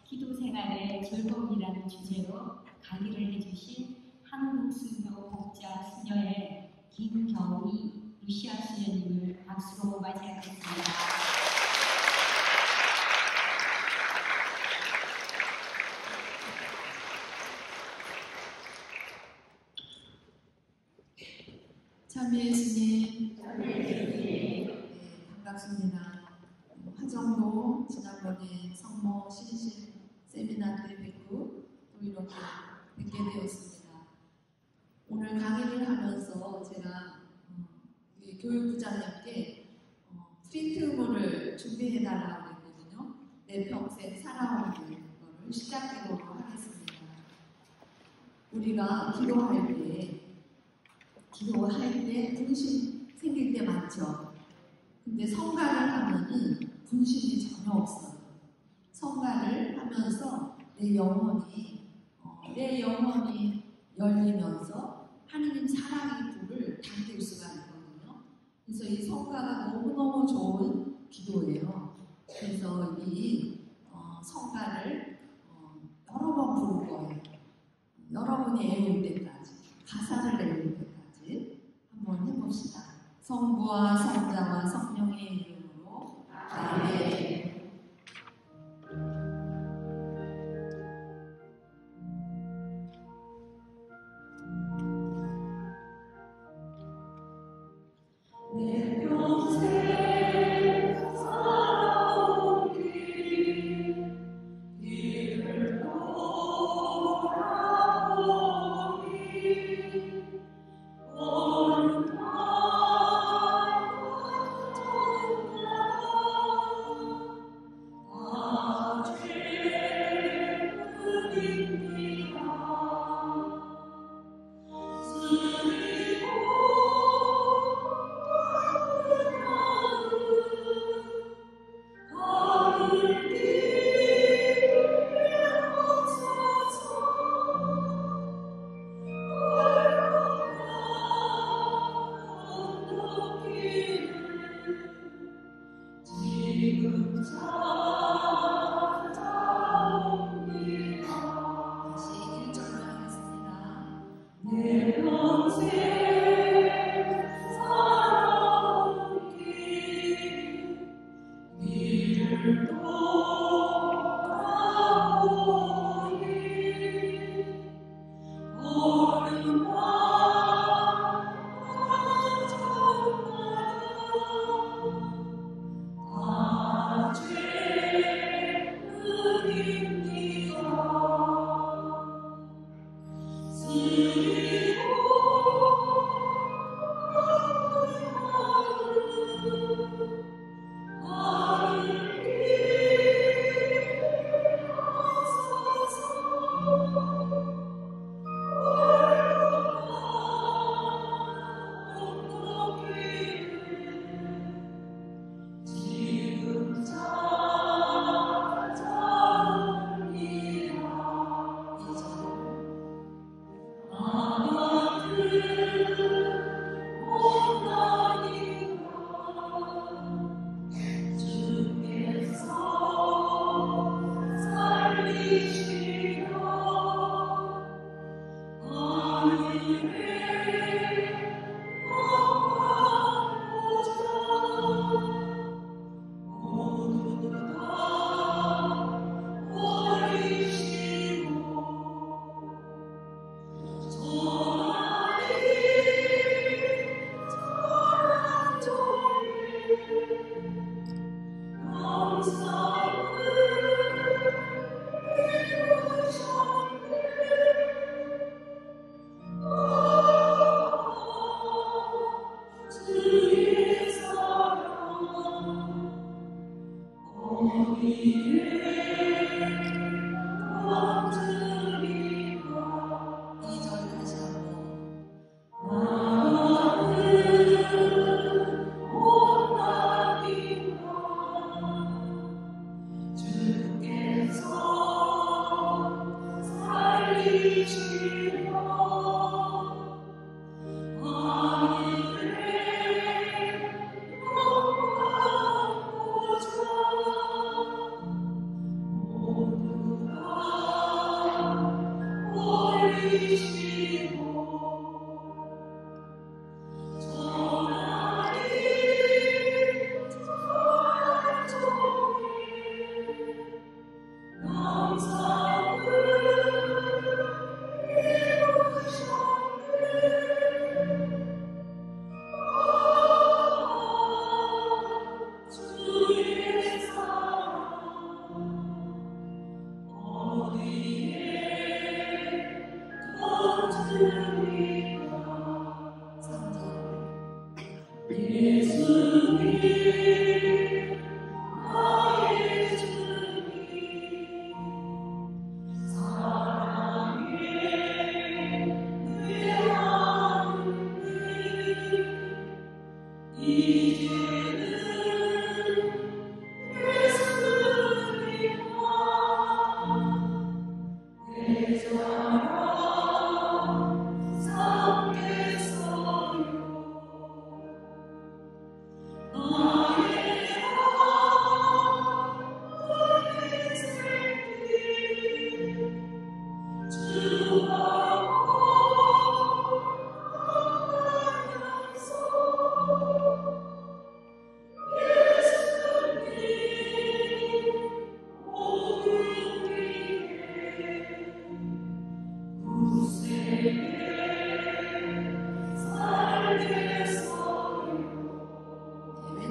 기도 생활의 즐거움이라는 주제로 강의를 해주신 한국순교 복자 수녀의 김경희 루시아 수녀님을 박수로 맞이하겠습니다. 참여 예수님, 반갑습니다. 화정도 지난번에 성모 신실 세미나 때 뵙고 또 이렇게 뵙게 되었습니다. 오늘 강의를 하면서 제가 우리 교육부장님께 프리트우브를 준비해달라고 했거든요. 내 평생 살아오는 거를 시작해보도록 하겠습니다. 우리가 기도할 때 분심 생길 때 많죠. 근데 성가를 하면은 분심이 전혀 없어요. 성가를 하면서 내 영혼이 열리면서 하느님 사랑의 불을 당길 수가 있거든요. 그래서 이 성가가 너무너무 좋은 기도예요. 그래서 이 성가를 여러 번 부를 거예요. 여러분이 애울 때까지, 가사를 내릴 때까지 한번 해봅시다. 성부와 성자와 성령의 이름으로 아멘. 내 평생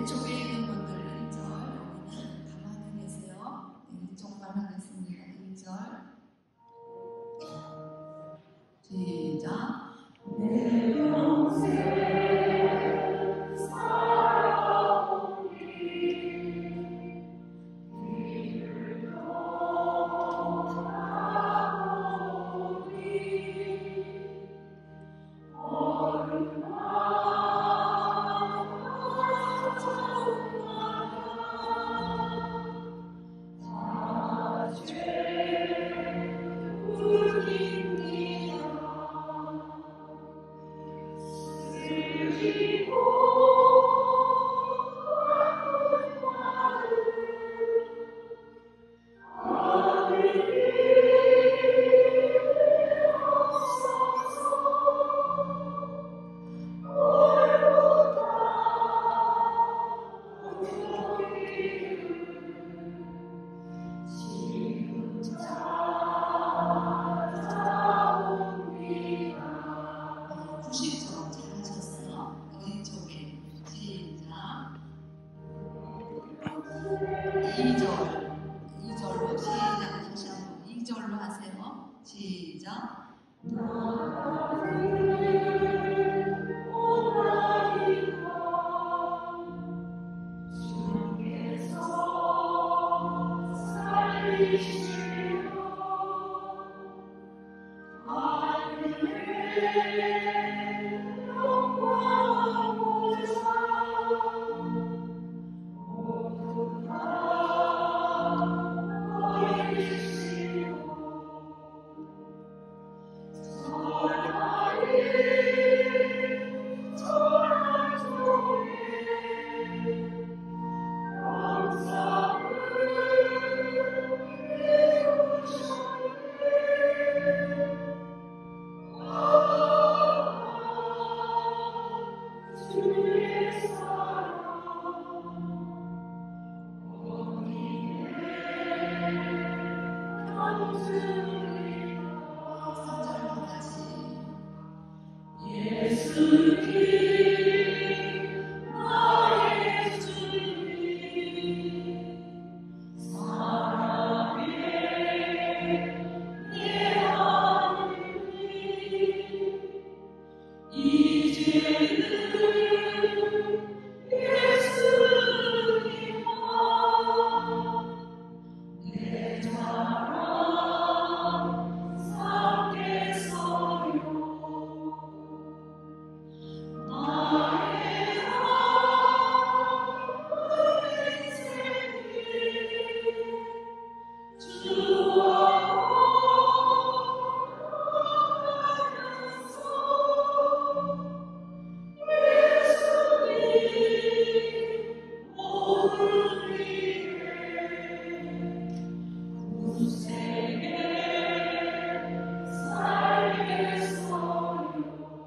왼쪽에 있는 분들 1절, 여기는 가만히 계세요. 이쪽만 하겠습니다. 1절. 시작. 내 평생 시작.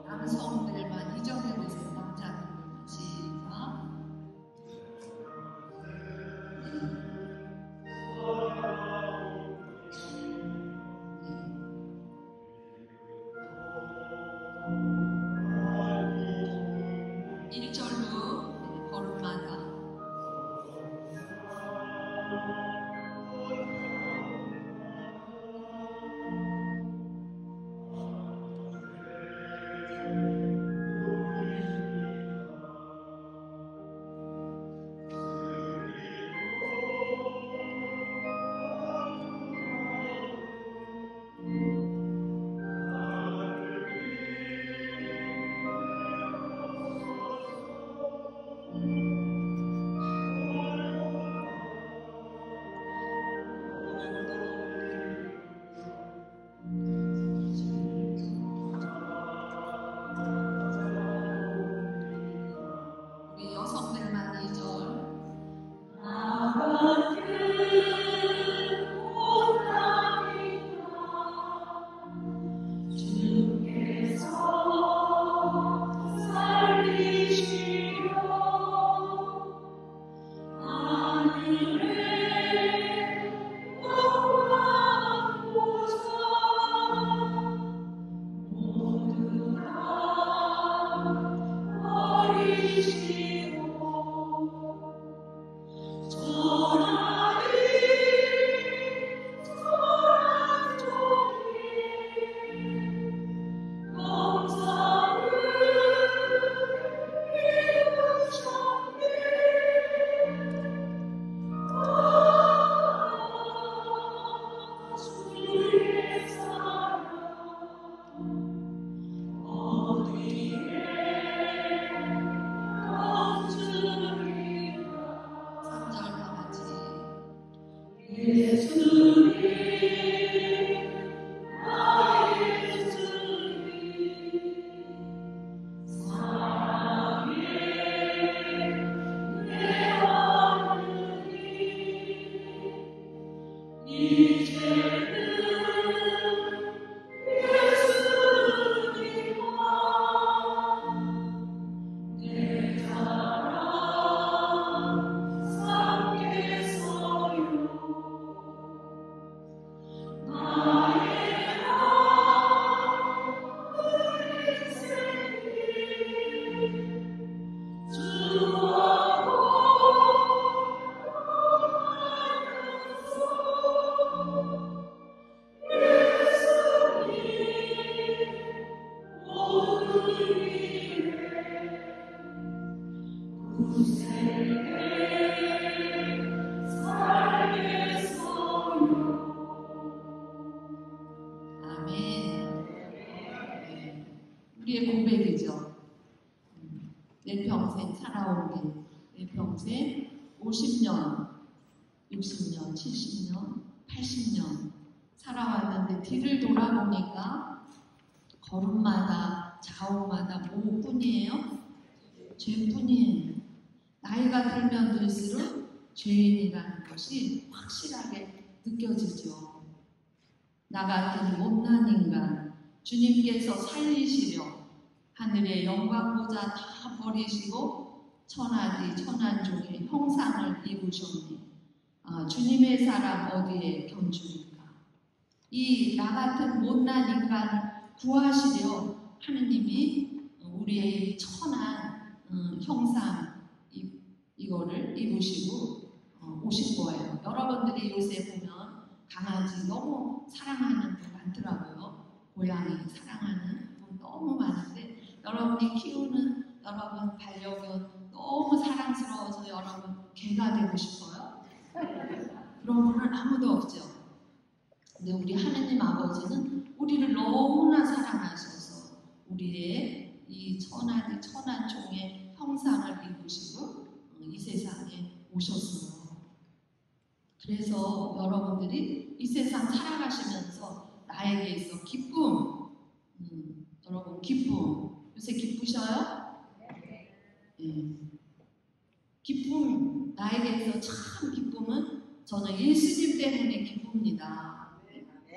남성들만 이정해보세요. 남자분들 시작. 일절로 걸음마다 중에 50년, 60년, 70년, 80년 살아왔는데 뒤를 돌아보니까 걸음마다 좌우마다 뭐뿐이에요? 죄뿐이에요. 나이가 들면 들수록 죄인이라는 것이 확실하게 느껴지죠. 나 같은 못난 인간, 주님께서 살리시려 하늘의 영광보다 다 버리시고 천하디 천한종의 형상을 입으셨니 주님의 사람 어디에 견주니까 이 나 같은 못난 인간을 구하시려 하느님이 우리의 천한 형상 이거를 입으시고 오신 거예요. 여러분들이 요새 보면 강아지 너무 사랑하는 분 많더라고요. 고양이 사랑하는 분 너무 많은데 여러분이 키우는 여러분 반려견 너무 사랑스러워서 여러분 개가 되고 싶어요? 그런 분은 아무도 없죠. 근데 우리 하느님 아버지는 우리를 너무나 사랑하셔서 우리의 이 천한 종의 형상을 입으시고 이 세상에 오셨어요. 그래서 여러분들이 이 세상 살아가시면서 나에게 있어 기쁨, 여러분 기쁨 요새 기쁘셔요? 네. 기쁨 나에게 있어 참 기쁨은 저는 예수님 때문에 기쁩니다.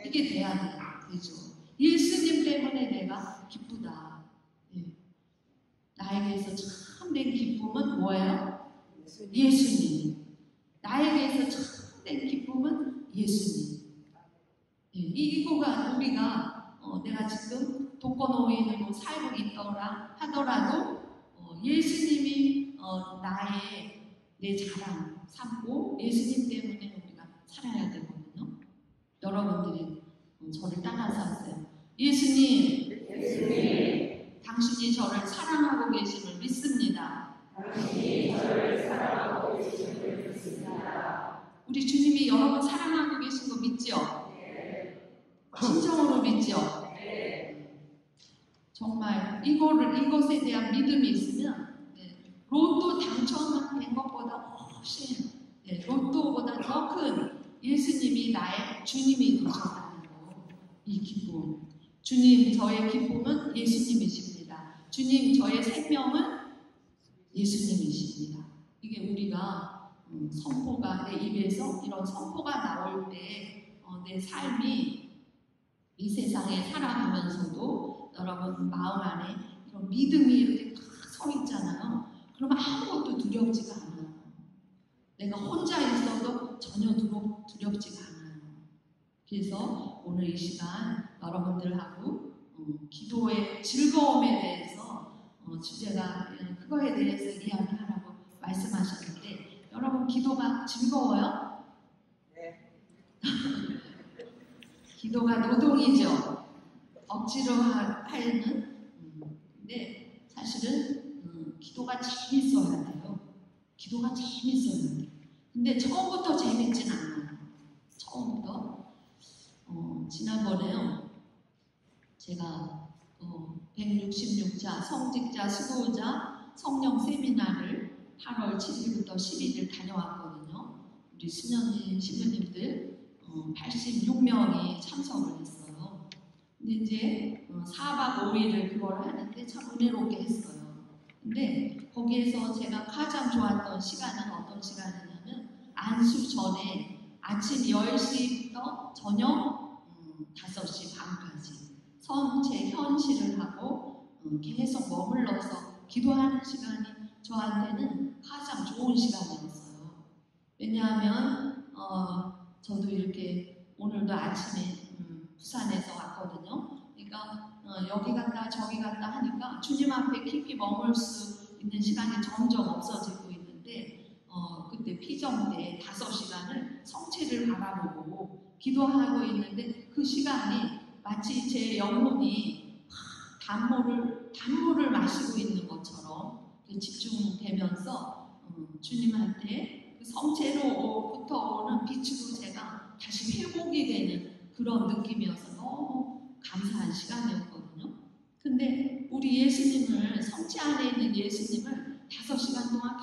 이게 돼야 되죠. 예수님 때문에 내가 기쁘다. 네. 나에게서 참된 기쁨은 뭐예요? 예수님. 나에게서 참된 기쁨은 예수님. 네. 이거가 우리가 내가 지금 독거노인으로 살고 있더라 하더라도 예수님이 나의 내 자랑 삼고 예수님 때문에 우리가 살아야 되거든요. 여러분들이 저를 따라서 하세요. 예수님, 당신이 저를 사랑하고 계심을 믿습니다. 우리 주님이 여러분 사랑하고 계신 거 믿죠? 진정으로 믿죠? 정말 이것에 대한 믿음이 있으면 로또 당첨된 것보다 훨씬 로또보다 더 큰 예수님이 나의 주님이 되셨다는 거, 이 기쁨. 주님, 저의 기쁨은 예수님이십니다. 주님, 저의 생명은 예수님이십니다. 이게 우리가 선포가 내 입에서 이런 선포가 나올 때 내 삶이 이 세상에 살아가면서도 여러분 마음 안에 이런 믿음이 이렇게 탁 서 있잖아요. 그러면 아무것도 두렵지가 않아요. 내가 혼자 있어도 전혀 두렵지가 않아요. 그래서 오늘 이 시간 여러분들하고 기도의 즐거움에 대해서 주제가 그거에 대해서 이야기하라고 말씀하셨는데 여러분 기도가 즐거워요? 네. 기도가 노동이죠. 억지로 하는 근데 사실은 기도가 재밌어야 돼요. 기도가 재밌어야 돼요. 근데 처음부터 재밌진 않아요. 처음부터. 지난번에요. 제가 166자 성직자 수도자 성령 세미나를 8월 7일부터 11일 다녀왔거든요. 우리 수녀님, 신부님들 86명이 참석을 했어요. 근데 이제 4박 5일을 그걸 하는데 참 은혜롭게 했어요. 근데 거기에서 제가 가장 좋았던 시간은 어떤 시간이냐면 안수 전에 아침 10시부터 저녁 5시 반까지 성체 현실을 하고 계속 머물러서 기도하는 시간이 저한테는 가장 좋은 시간이었어요. 왜냐하면 저도 이렇게 오늘도 아침에 부산에서 왔거든요. 그러니까 여기 갔다 저기 갔다 하니까 주님 앞에 깊이 머물 수 있는 시간이 점점 없어지고 있는데 그때 피정 때 5시간을 성체를 바라보고 기도하고 있는데 그 시간이 마치 제 영혼이 단물을 마시고 있는 것처럼 집중되면서 주님한테 그 성체로부터 오는 빛으로 제가 다시 회복이 되는 그런 느낌이어서 너무 감사한 시간이었거든요. 근데 우리 예수님을 성체 안에 있는 예수님을 5시간 동안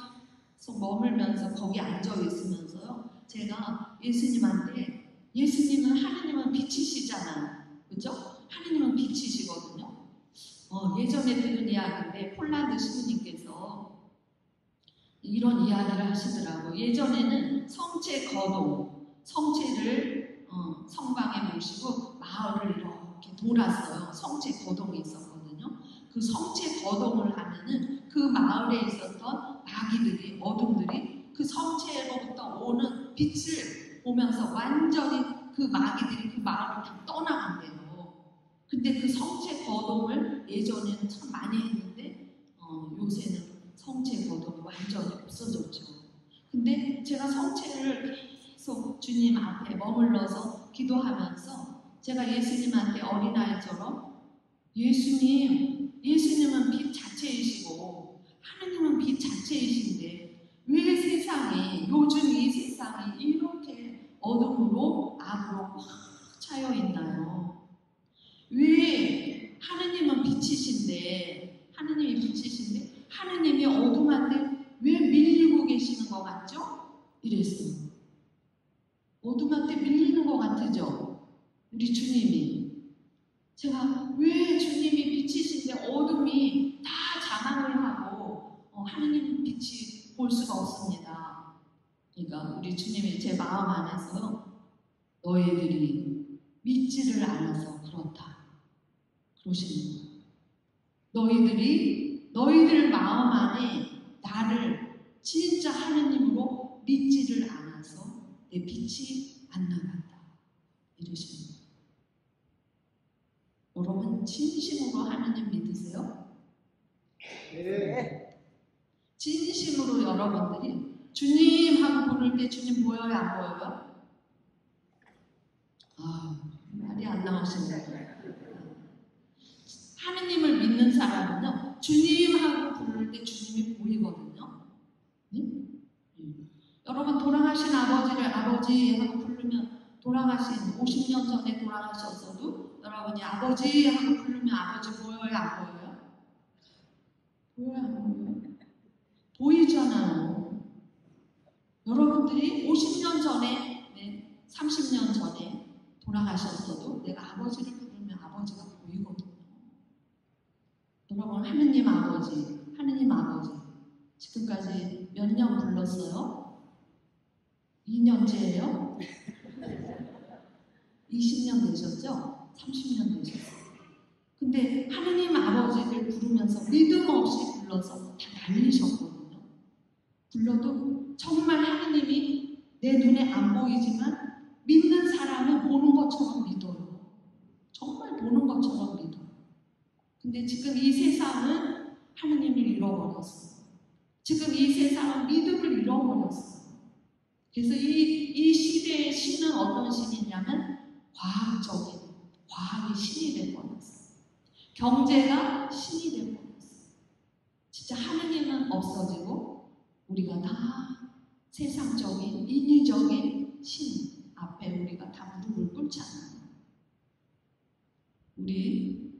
머물면서 거기 앉아 있으면서요. 제가 예수님은 하느님은 빛이시잖아요. 그죠? 하느님은 빛이시거든요. 예전에 들은 이야기인데 폴란드 신부님께서 이런 이야기를 하시더라고요. 예전에는 성체를 성방에 모시고 마을을 이렇게 돌았어요. 성체 거동이 있었거든요. 그 성체 거동을 하면은 그 마을에 있었던 마귀들이, 어둠들이 그 성체로부터 오는 빛을 보면서 완전히 그 마귀들이 그 마을을 다 떠나간대요. 근데 그 성체 거동을 예전에는 참 많이 했는데 요새는 성체 거동이 완전히 없어졌죠. 근데 제가 성체를 계속 주님 앞에 머물러서 기도하면서 제가 예수님한테 어린아이처럼 예수님은 빛 자체이시고 하느님은 빛 자체이신데 왜 요즘 이 세상이 이렇게 어둠으로 악으로 꽉 차여 있나요? 왜 하느님이 빛이신데 하느님이 어둠한테 왜 밀리고 계시는 것 같죠? 이랬어요. 어둠한테 밀리는 것 같으죠? 우리 주님이. 제가 왜 주님이 빛이신데 어둠이 다 장악을 하고 하느님 빛이 볼 수가 없습니다. 그러니까 우리 주님이 제 마음 안에서 너희들이 믿지를 않아서 그렇다. 그러시는 거예요. 너희들 마음 안에 나를 진짜 하느님으로 믿지를 않아서 내 빛이 안 나간다. 이러시는 거예요. 여러분 진심으로 하느님 믿으세요? 네. 진심으로 여러분들이 주님 하고 부를 때 주님 보여요? 안 보여요? 말이 안 나오시네요. 하느님을 믿는 사람은요, 주님 하고 부를 때 주님이 보이거든요. 여러분 돌아가신 아버지를 아버지 하고 부르면 돌아가신 50년 전에 돌아가셨어도 여러분이 아버지 하고 부르면 아버지 보여요? 안 보여요? 보여요? 안 보여요? 보이잖아요. 여러분들이 50년 전에 30년 전에 돌아가셨어도 내가 아버지를 부르면 아버지가 보이거든요. 여러분 하느님 아버지 지금까지 몇 년 불렀어요? 2년째예요? 20년 되셨죠? 30년 되셨어요. 근데 하느님 아버지를 부르면서 믿음 없이 불러서 다 말리셨거든요. 불러도 정말 하느님이 내 눈에 안 보이지만 믿는 사람은 보는 것처럼 믿어요. 정말 보는 것처럼 믿어요. 근데 지금 이 세상은 하느님을 잃어버렸어요. 지금 이 세상은 믿음을 잃어버렸어요. 그래서 이 시대의 신은 어떤 신이냐면 과학이 신이 되어버렸어요. 경제가 신이 되어버렸어요. 진짜 하느님은 없어지고 우리가 다 세상적인 인위적인 신 앞에 우리가 다 무릎을 꿇잖아요. 우리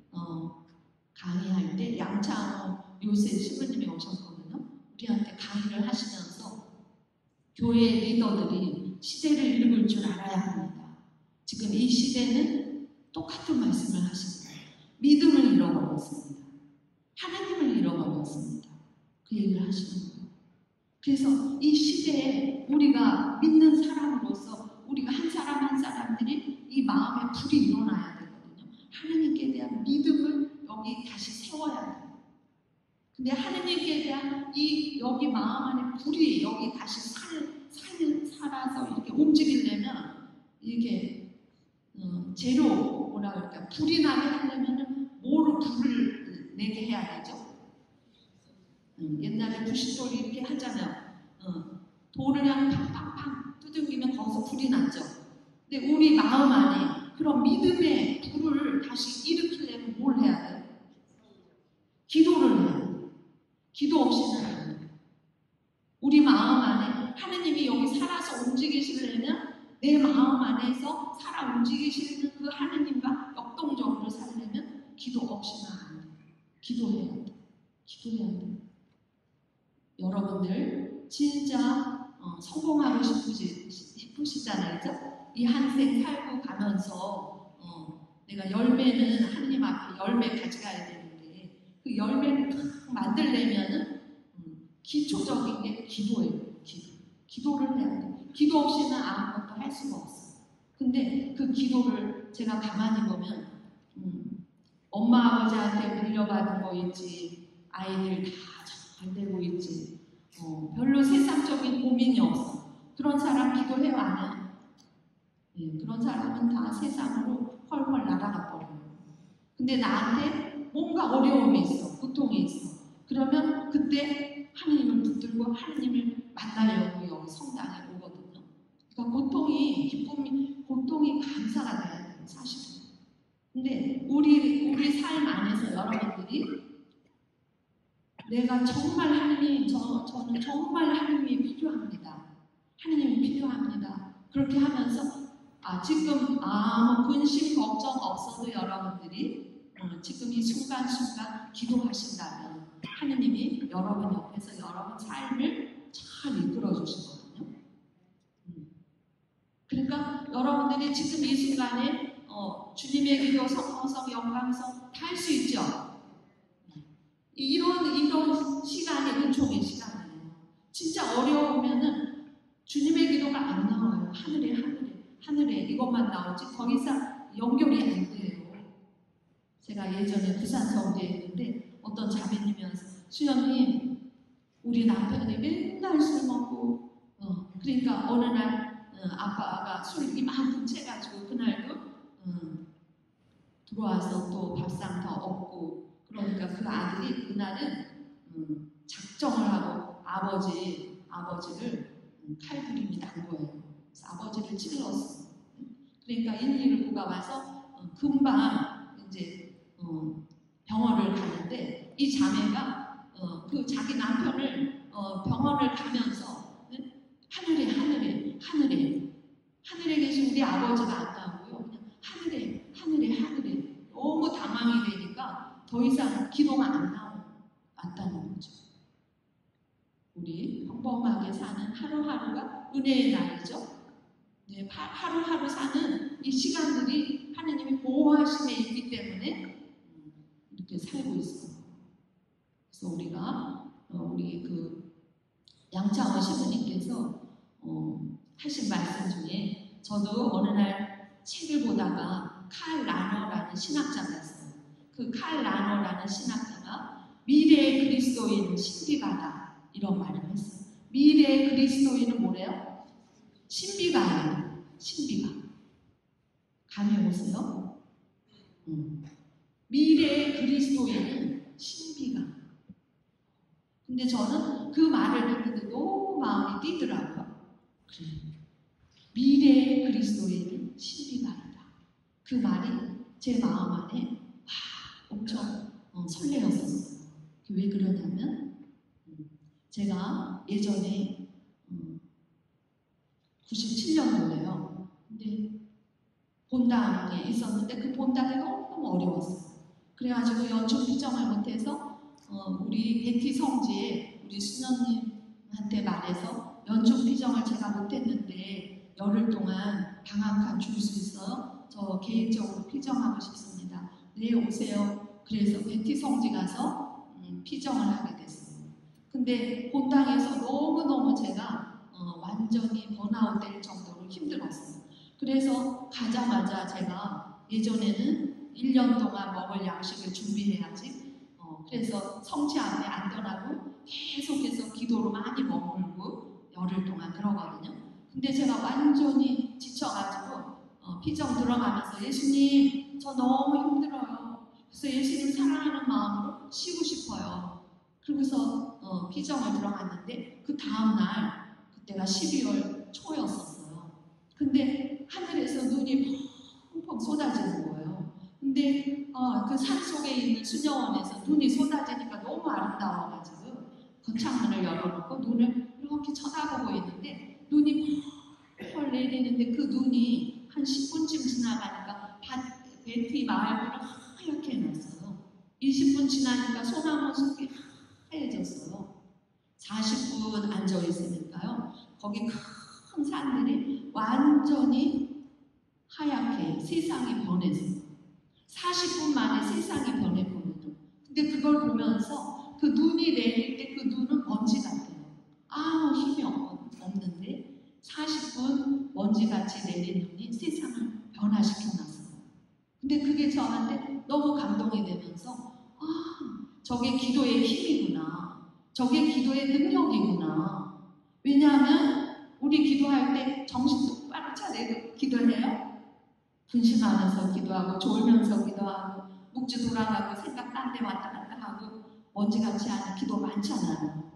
강의할 때 양창 요새 신부님이 오셨거든요. 우리한테 강의를 하시면서 교회 리더들이 시대를 읽을 줄 알아야 합니다. 지금 이 시대는 똑같은 말씀을 하십니다. 믿음을 잃어버렸습니다. 하나님을 잃어버렸습니다. 그 얘기를 하시는 거예요. 그래서 이 시대에 우리가 믿는 사람으로서 우리가 한 사람 한 사람들이 이 마음에 불이 일어나야 되거든요. 하나님께 대한 믿음을 여기 다시 세워야 돼요. 근데 하나님께 대한 여기 마음 안에 불이 여기 다시 살아서 이렇게 움직이려면 이게 뭐라 그럴까 불이 나게 하려면은 뭐로 불을 내게 해야 되죠? 옛날에 부싯돌이 이렇게 하잖아요. 돌을 그냥 팡팡팡 두들기면 거기서 불이 났죠. 근데 우리 마음 안에 그런 믿음의 불을 다시 일으키려면 뭘 해야 돼요? 기도를 해야 돼요. 기도 없이는 안 돼요. 우리 마음 안에 하느님이 여기 살아서 움직이시려면 내 마음 안에서 살아 움직이시는 그 하느님과 역동적으로 살려면 기도 없이는 안 돼요. 기도해야 돼요. 여러분들 진짜 성공하고 싶으시잖아요. 그죠? 이 한 생 살고 가면서 내가 열매는 하느님 앞에 열매 가져가야 되는데 그 열매를 딱 만들려면은 기초적인 게 기도예요. 기도를 해야 돼. 기도 없이는 아무것도 할 수가 없어. 근데 그 기도를 제가 가만히 보면 엄마 아버지한테 물려받은 거 있지, 아이들 다 잘 되고 있지, 별로 세상적인 고민이 없어. 그런 사람 기도해요, 안 해요? 네, 그런 사람은 다 세상으로 헐헐 날아가 버려요. 근데 나한테 뭔가 어려움이 있어, 고통이 있어. 그러면 그때 하나님을 붙들고 하나님을 만나려고 여기 성당에 오거든요. 그러니까 고통이 감사가 돼야 돼요, 사실은. 근데 우리 삶 안에서 여러분들이 내가 정말 저는 정말 하나님이 필요합니다. 하나님이 필요합니다. 그렇게 하면서 지금 아무 근심 걱정 없어도 여러분들이 지금 이 순간순간 기도하신다면 하나님이 여러분 옆에서 여러분 삶을 잘 이끌어 주시거든요. 그러니까 여러분들이 지금 이 순간에 주님의 기도, 성성, 영광성 다 할 수 있죠. 이런 시간이 은총의 시간이에요. 진짜 어려우면은 주님의 기도가 안 나와요. 하늘에 이것만 나오지 더 이상 연결이 안 돼요. 제가 예전에 부산 성지에 있는데 어떤 자매님이어서 수연님, 우리 남편이 맨날 술 먹고 그러니까 어느 날 아빠가 술 이만큼 채가지고 그날도 들어와서 또 밥상 더 얻고 그러니까 그 아들이 그날은 작정을 하고 아버지를 칼부림이 난 거예요. 그래서 아버지를 찔렀어요. 그러니까 119가 와서 금방 이제 병원을 가는데 이 자매가 그 자기 남편을 병원을 가면서 하늘에 계신 우리 아버지가 안 나오고요. 그냥 하늘에 너무 당황이 되니까 더 이상 기도가 안 나왔다는 거죠. 우리 평범하게 사는 하루하루가 은혜의 날이죠. 네, 하루하루 사는 이 시간들이 하나님의 보호하심에 있기 때문에 이렇게 살고 있어요. 그래서 우리 그 양창원 신부님께서 하신 말씀 중에 저도 어느 날 책을 보다가 칼 라너라는 신학자가 있어요. 그 칼 라너라는 신학자가 미래의 그리스도인은 신비가다 이런 말을 했어요. 미래의 그리스도인은 뭐래요? 신비가예요. 신비가. 감해보세요. 미래의 그리스도인은 신비가. 근데 저는 그 말을 듣는데 너무 마음이 뛰더라고요. 그래. 미래의 그리스도인은 신비가이다. 그 말이 제 마음 안에 엄청 설레었었어요. 왜 그러냐면 제가 예전에 97년도에요. 근데 본당에 있었는데 그 본당이 너무 어려웠어요. 그래가지고 연중 피정을 못해서 우리 베티 성지에 우리 수녀님한테 말해서 연중 피정을 제가 못했는데 열흘 동안 방학한 줄 수 있어요? 저 개인적으로 피정하고 싶습니다. 네, 오세요. 그래서 베티 성지 가서 피정을 하게 됐어요. 근데 본당에서 너무너무 제가 완전히 번아웃 될 정도로 힘들었어요. 그래서 가자마자 제가 예전에는 1년 동안 먹을 양식을 준비해야지 그래서 성체 앞에 안전하고 계속해서 기도로 많이 머물고 열흘 동안 그러거든요. 근데 제가 완전히 지쳐가지고 피정 들어가면서 예수님 저 너무 힘들어요. 그래서 예수님 사랑하는 마음으로 쉬고 싶어요. 그러고서 피정을 들어갔는데 그 다음날 그때가 12월 초였었어요. 근데 하늘에서 눈이 펑펑 쏟아지는 거예요. 근데 그 산 속에 있는 수녀원에서 눈이 쏟아지니까 너무 아름다워가지고 거창문을 열어놓고 눈을 이렇게 쳐다보고 있는데 눈이 펄펄 내리는데 그 눈이 한 10분쯤 지나가니까 베티 마을문을 하얗게 해놨어요. 20분 지나니까 소나무 속이 하얘졌어요. 40분 앉아 있으니까요. 거기 큰 산들이 완전히 하얗게 세상이 변했어요. 40분 만에 세상이 변했거든요. 근데 그걸 보면서 그 눈이 내릴 때 그 눈은 먼지 같아요. 아무 힘이 없는데 40분 먼지같이 내린 눈이 세상을 변화시켜놨어요. 근데 그게 저한테 너무 감동이 되면서 저게 기도의 힘이구나. 저게 기도의 능력이구나. 왜냐하면 우리 기도할 때 정신 똑바로 차리고 기도해요. 분심하면서 기도하고 졸면서 기도하고 묵지 돌아가고 생각 딴 데 왔다 갔다 하고 먼지같이 하는 기도 많잖아요.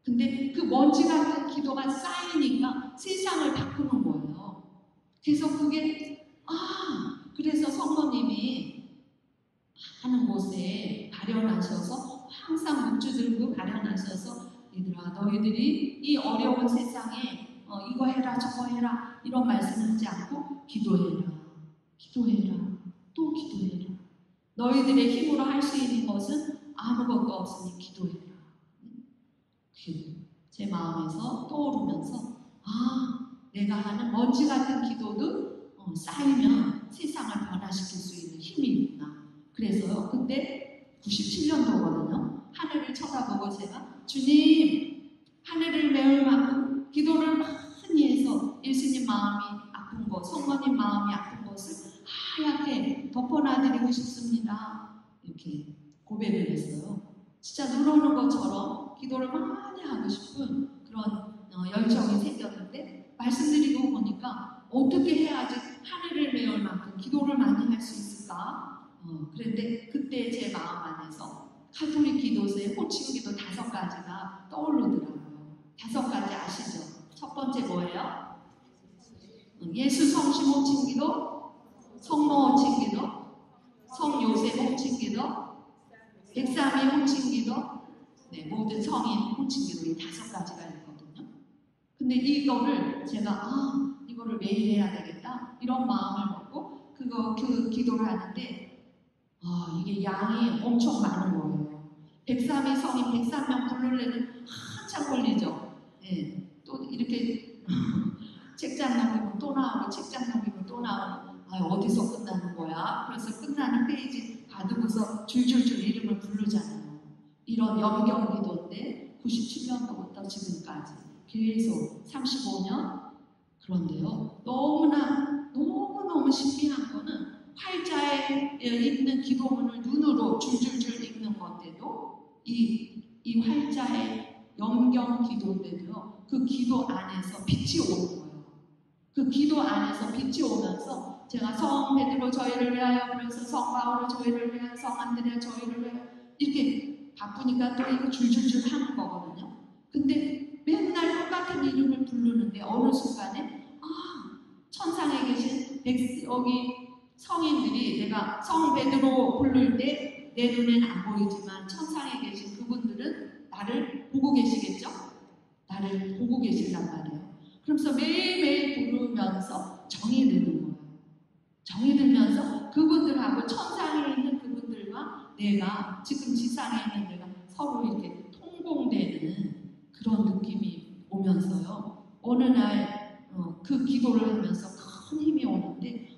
근데 그 먼지 같은 기도가 쌓이니까 세상을 바꾸는 거예요. 그래서 그게 그래서 성모님이 하는 곳에 발현하셔서 항상 묵주 들고 발현하셔서 얘들아 너희들이 이 어려운 세상에 이거 해라 저거 해라 이런 말씀을 하지 않고 기도해라 기도해라 또 기도해라 너희들의 힘으로 할 수 있는 것은 아무것도 없으니 기도해라. 제 마음에서 떠오르면서 내가 하는 먼지 같은 기도도 쌓이면 세상을 변화시킬 수 있는 힘이 있구나. 그래서요 그때 97년도거든요. 하늘을 쳐다보고 제가 주님 하늘을 메울 만큼 기도를 많이 해서 예수님 마음이 아픈 것 성모님 마음이 아픈 것을 하얗게 덮어놔드리고 싶습니다. 이렇게 고백을 했어요. 진짜 눈 오는 것처럼 기도를 많이 하고 싶은 그런 열정이 생겼는데 말씀드리고 보니까 어떻게 해야지 하늘을 메울 만큼 기도를 많이 할 수 있을까? 그런데 그때 제 마음 안에서 카톨릭 기도서의 호칭기도 5가지가 떠오르더라고요. 5가지 아시죠? 첫 번째 뭐예요? 예수 성심 호칭기도, 성모 호칭기도, 성요셉 호칭기도, 백삼위 호칭기도, 모든 성인 호칭기도 이 5가지가 있거든요. 근데 이거를 제가 이거를 매일 해야 되겠다 이런 마음을 먹고 그 기도를 하는데 이게 양이 엄청 많은 거예요. 103위 성인 103명 부르려면 한참 걸리죠. 또 이렇게 책장 넘기면 또 나오고 책장 넘기면 또 나오고 어디서 끝나는 거야? 그래서 끝나는 페이지 받으고서 줄줄줄 이름을 부르잖아요. 이런 염경 기도인데 97년도부터 지금까지 계속 35년. 그런데요 너무너무 신비한 거는 활자에 있는 기도문을 눈으로 줄줄줄 읽는 건데도 이 활자의 염경 기도인데도요 그 기도 안에서 빛이 오는 거예요. 그 기도 안에서 빛이 오면서 제가 성 베드로 저희를 위하여 그래서 성 바오로 저희를 위하여 성 안드레아 저희를 위하여 이렇게 바쁘니까 또 이거 줄줄줄 하는 거거든요. 근데 맨날 똑같은 이름을 부르는데 어느 순간에 천상에 계신 여기 성인들이 내가 성 베드로 부를 때 내 눈엔 안 보이지만 천상에 계신 그분들은 나를 보고 계시겠죠? 나를 보고 계신단 말이에요. 그러면서 매일매일 부르면서 정이 드는 거예요. 정이 들면서 그분들하고 천상에 있는 그분들과 내가 지금 지상에 있는 내가 서로 이렇게 통공되는 그런 느낌이 오면서요. 어느 날 그 기도를 하면서 큰 힘이 오는데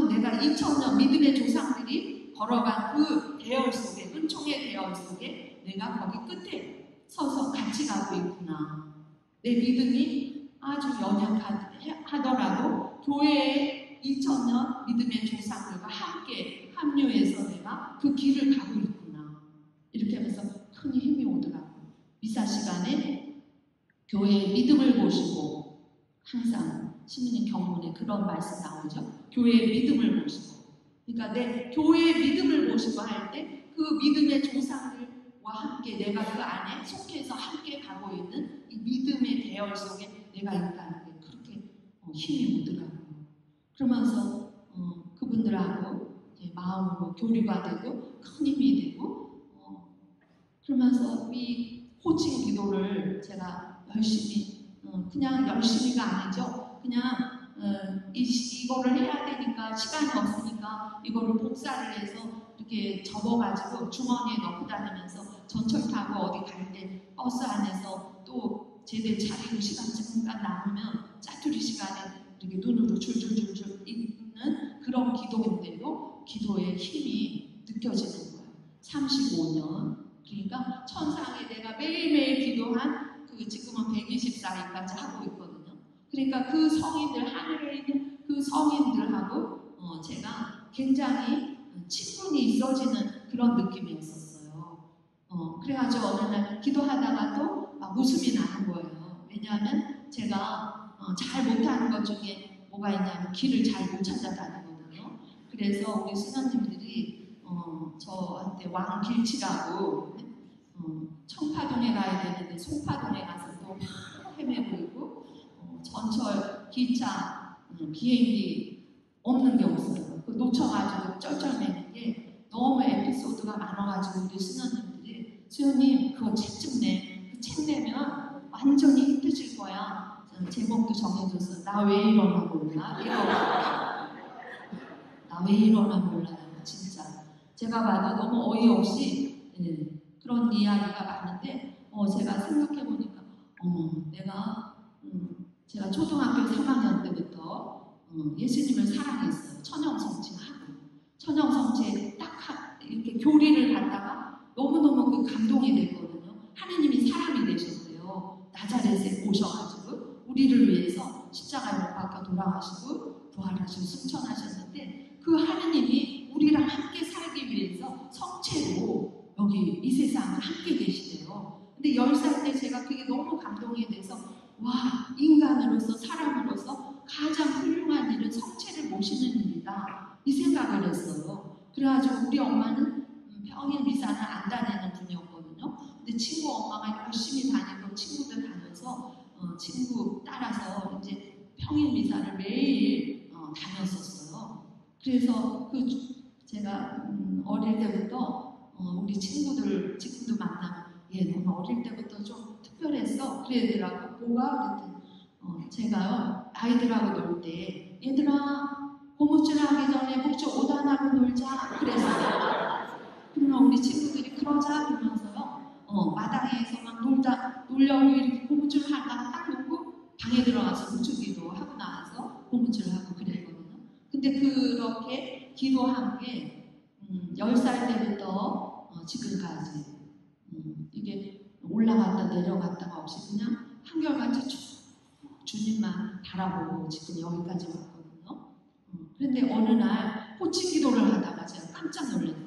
내가 2000년 믿음의 조상들이 걸어간 그 대열 속에 은총의 대열 속에 내가 거기 끝에 서서 같이 가고 있구나. 내 믿음이 아주 연약하더라도 교회에 2000년 믿음의 조상들과 함께 합류해서 내가 그 길을 가고 있구나. 이렇게 하면서 큰 힘이 오더라고요. 미사 시간에 교회의 믿음을 보시고 항상 시민의 경문에 그런 말씀 나오죠. 교회의 믿음을 보시고 그러니까 내 교회의 믿음을 보시고 할 때 그 믿음의 조상들과 함께 내가 그 안에 속해서 함께 가고 있는 이 믿음의 대열 속에 내가 있다는 게 그렇게 힘이 오더라고요. 그러면서 그분들하고 마음으로 교류가 되고 큰 힘이 되고 그러면서 이 호칭 기도를 제가 열심히 그냥 열심히가 아니죠. 그냥 이거를 해야 되니까 시간이 없으니까 이거를 복사를 해서 이렇게 접어가지고 주머니에 넣고 다니면서 전철 타고 어디 갈 때 버스 안에서 또 또 제대 차리고 시간 잠깐 남으면 짜투리 시간에 이렇게 눈으로 줄줄줄줄 읽는 그런 기도인데도 기도의 힘이 느껴지는 거예요. 35년. 그러니까 천상에 내가 매일매일 기도한 그 지금은 124일까지 하고 있거든요. 그러니까 그 성인들, 하늘에 있는 그 성인들하고 제가 굉장히 친분이 있어지는 그런 느낌이었었어요. 그래가지고 어느 날 기도하다가도 웃음이 나는 거예요. 왜냐하면 제가 잘 못하는 것 중에 뭐가 있냐면 길을 잘 못 찾아다니거든요. 그래서 우리 수녀님들이 저한테 왕길치라고 청파동에 가야 되는데 송파동에 가서 또 헤매고 있고 전철, 기차, 비행기 없는 게 없어요. 그 놓쳐가지고 쩔쩔매는 게 너무 에피소드가 많아가지고 우리 수녀님들이 수녀님 그거 책 좀 내. 그 책 내면 완전히 힘드실 거야. 제목도 정해줘서 나 왜 이러나 몰라? 나 왜 이러나 몰라요. 진짜. 제가 봐도 너무 어이없이 그런 이야기가 많은데 제가 생각해보니까 제가 초등학교 3학년 때부터 예수님을 사랑했어요. 천영성취하고 천영성취에 딱 이렇게 교리를 받다가 너무너무 그 감동이 됐거든요. 하느님이 사람이 되셨대요. 나자렛에 오셔가지고 우리를 위해서 십자가에 못 박혀 돌아가시고 부활하시고 승천하셨는데 그 하느님이 우리랑 함께 살기 위해서 성체로 여기 이 세상에 함께 계시대요. 근데 10살 때 제가 그게 너무 감동이 돼서 와, 인간으로서 사람으로서 가장 훌륭한 일은 성체를 모시는 일이다 이 생각을 했어요. 그래가지고 우리 엄마는 평일 미사는 안 다니는 분이었거든요. 근데 친구 엄마가 열심히 다니고 친구들 다녀서 친구 따라서 이제 평일 미사를 매일 다녔었어요. 그래서 제가 어릴 때부터 우리 친구들 지금도 만나면 너는 어릴 때부터 좀 특별했어. 그러더라고. 뭐가? 그랬더니 제가요 아이들하고 놀 때 얘들아 고무줄 하기 전에 목줄 5단하고 놀자. 그랬어요. 그러면 우리 친구들이 그러자 그러면서요 마당에서 막 놀려고 이렇게 고무줄 하다가 딱 놓고 방에 들어가서 무추기도 하고 나와서 고무줄 하고 그랬거든요. 근데 그렇게 기도한 게 10살 때부터 지금까지 이게 올라갔다 내려갔다가 없이 그냥 한결같이 쭉 주님만 바라보고 지금 여기까지 왔거든요. 그런데 어느 날 호칭 기도를 하다가 제가 깜짝 놀랐어요.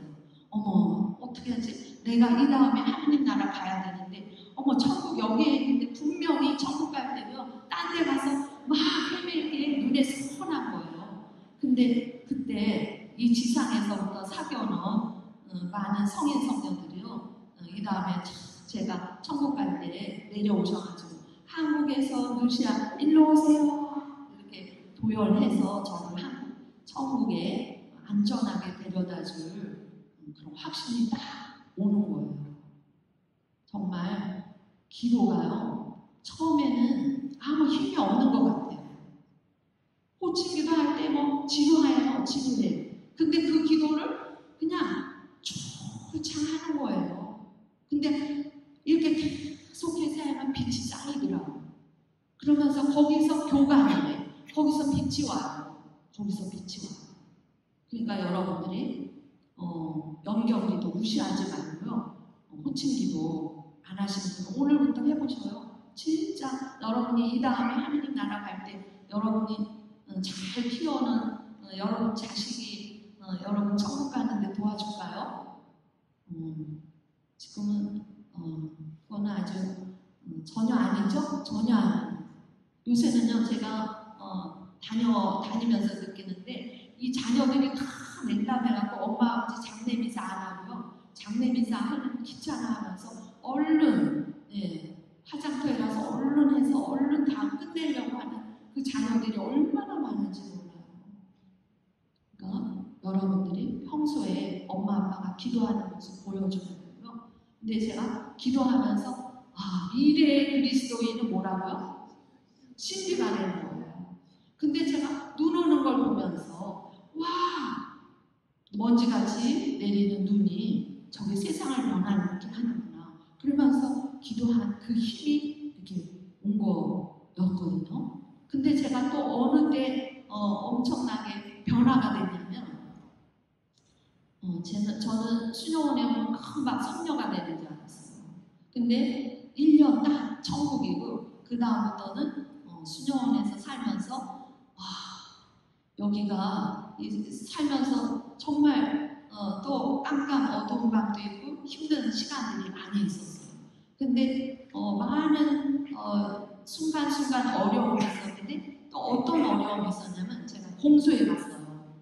어머 어떻게 하지? 내가 이 다음에 하느님 나라 가야 되는데 천국 여기에 있는데 분명히 천국 갈 때면 딴 데 가서 막 헤맬 눈에 선한 거예요. 근데 그때 이 지상에서부터 사겨놓은 많은 성인 성녀들이요. 이 다음에 제가 천국 갈 때 내려오셔가지고 한국에서 루시아 일로 오세요 이렇게 도열해서 저를 천국에 안전하게 데려다줄 그런 확신이 딱 오는 거예요. 정말 기도가요 처음에는 아무 힘이 없는 것 같아요. 호칭기도 할 때 지루해요. 지루해. 근데 그 기도를 그냥 쭉 하는 거예요. 근데 이렇게 계속해서 하면 빛이 쌓이더라고요. 그러면서 거기서 교감을 거기서 빛이 와요. 거기서 빛이 와요. 그러니까 여러분들이 연경기도 무시하지 말고요. 호칭기도 안 하시는 분 오늘부터 해보셔요. 진짜 여러분이 이 다음에 하느님 나라 갈 때 여러분이 잘 키우는 여러분 자식이 여러분 천국 가는데 도와줄까요? 지금은 그거는 아주 전혀 아니죠? 전혀 아니에요. 요새는요 제가 다니면서 느끼는데 이 자녀들이 다 냉담해갖고 엄마 아버지 장례미사 안 하고요. 장례미사 하는 귀찮아 하면서 얼른 화장터에 가서 얼른 해서 얼른 다 끝내려고 하는 그 자녀들이 얼마나 많은지 몰라요. 그러니까 여러분들이 평소에 엄마 아빠가 기도하는 모습 보여주면 되고요. 근데 제가 기도하면서 미래의 그리스도인은 뭐라고요? 신비가 되는 거예요. 근데 제가 눈 오는 걸 보면서 먼지같이 내리는 눈이 저게 세상을 변화시키게 하는구나. 그러면서 기도한 그 힘이 근데 제가 또 어느 때 엄청나게 변화가 됐냐면 저는 수녀원에 오면 금방 성녀가 되는 줄 알았어요. 근데 1년 딱 천국이고 그 다음부터는 수녀원에서 살면서 와 여기가 살면서 정말 또 깜깜 어두운 밤도 있고 힘든 시간들이 많이 있었어요. 근데 많은 순간순간 어려움이 있었는데 또 어떤 어려움이 있었냐면 제가 공소에 갔어요.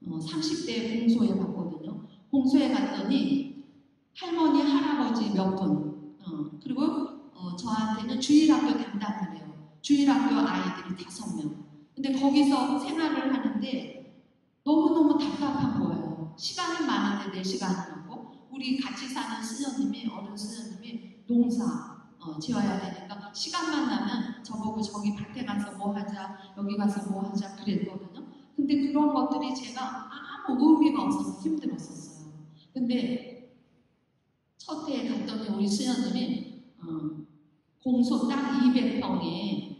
30대 공소에 갔거든요. 공소에 갔더니 할머니, 할아버지 몇 분, 그리고 저한테는 주일학교 담당을 해요. 주일학교 아이들이 5명. 근데 거기서 생활을 하는데 너무너무 답답한 거예요. 시간은 많은데 내 시간은 없고 우리 같이 사는 수녀님이 어른 수녀님이 농사 지어야 되니까 시간만 나면 저보고 저기 밭에 가서 뭐 하자 여기 가서 뭐 하자 그랬거든요. 근데 그런 것들이 제가 아무 의미가 없어서 힘들었었어요. 근데 첫 해에 갔더니 우리 수녀님이 공소 땅 200평에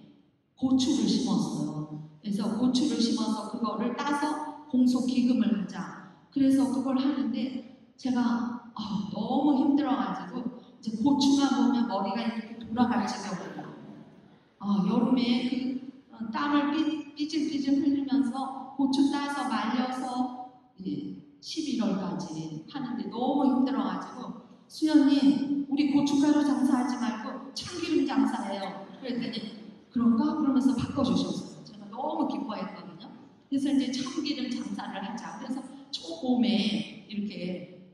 고추를 심었어요. 그래서 고추를 심어서 그거를 따서 공소 기금을 하자. 그래서 그걸 하는데 제가 너무 힘들어가지고 이제 고추만 보면 머리가 이렇게 돌아갈 지경이에요. 여름에 그 땀을 삐질삐질 흘리면서 고추 따서 말려서 11월까지 하는데 너무 힘들어가지고 수녀님 우리 고춧가루 장사하지 말고 참기름 장사해요. 그랬더니 그런가? 그러면서 바꿔주셨어요. 제가 너무 기뻐했거든요. 그래서 이제 참기름 장사를 하자. 그래서 초봄에 이렇게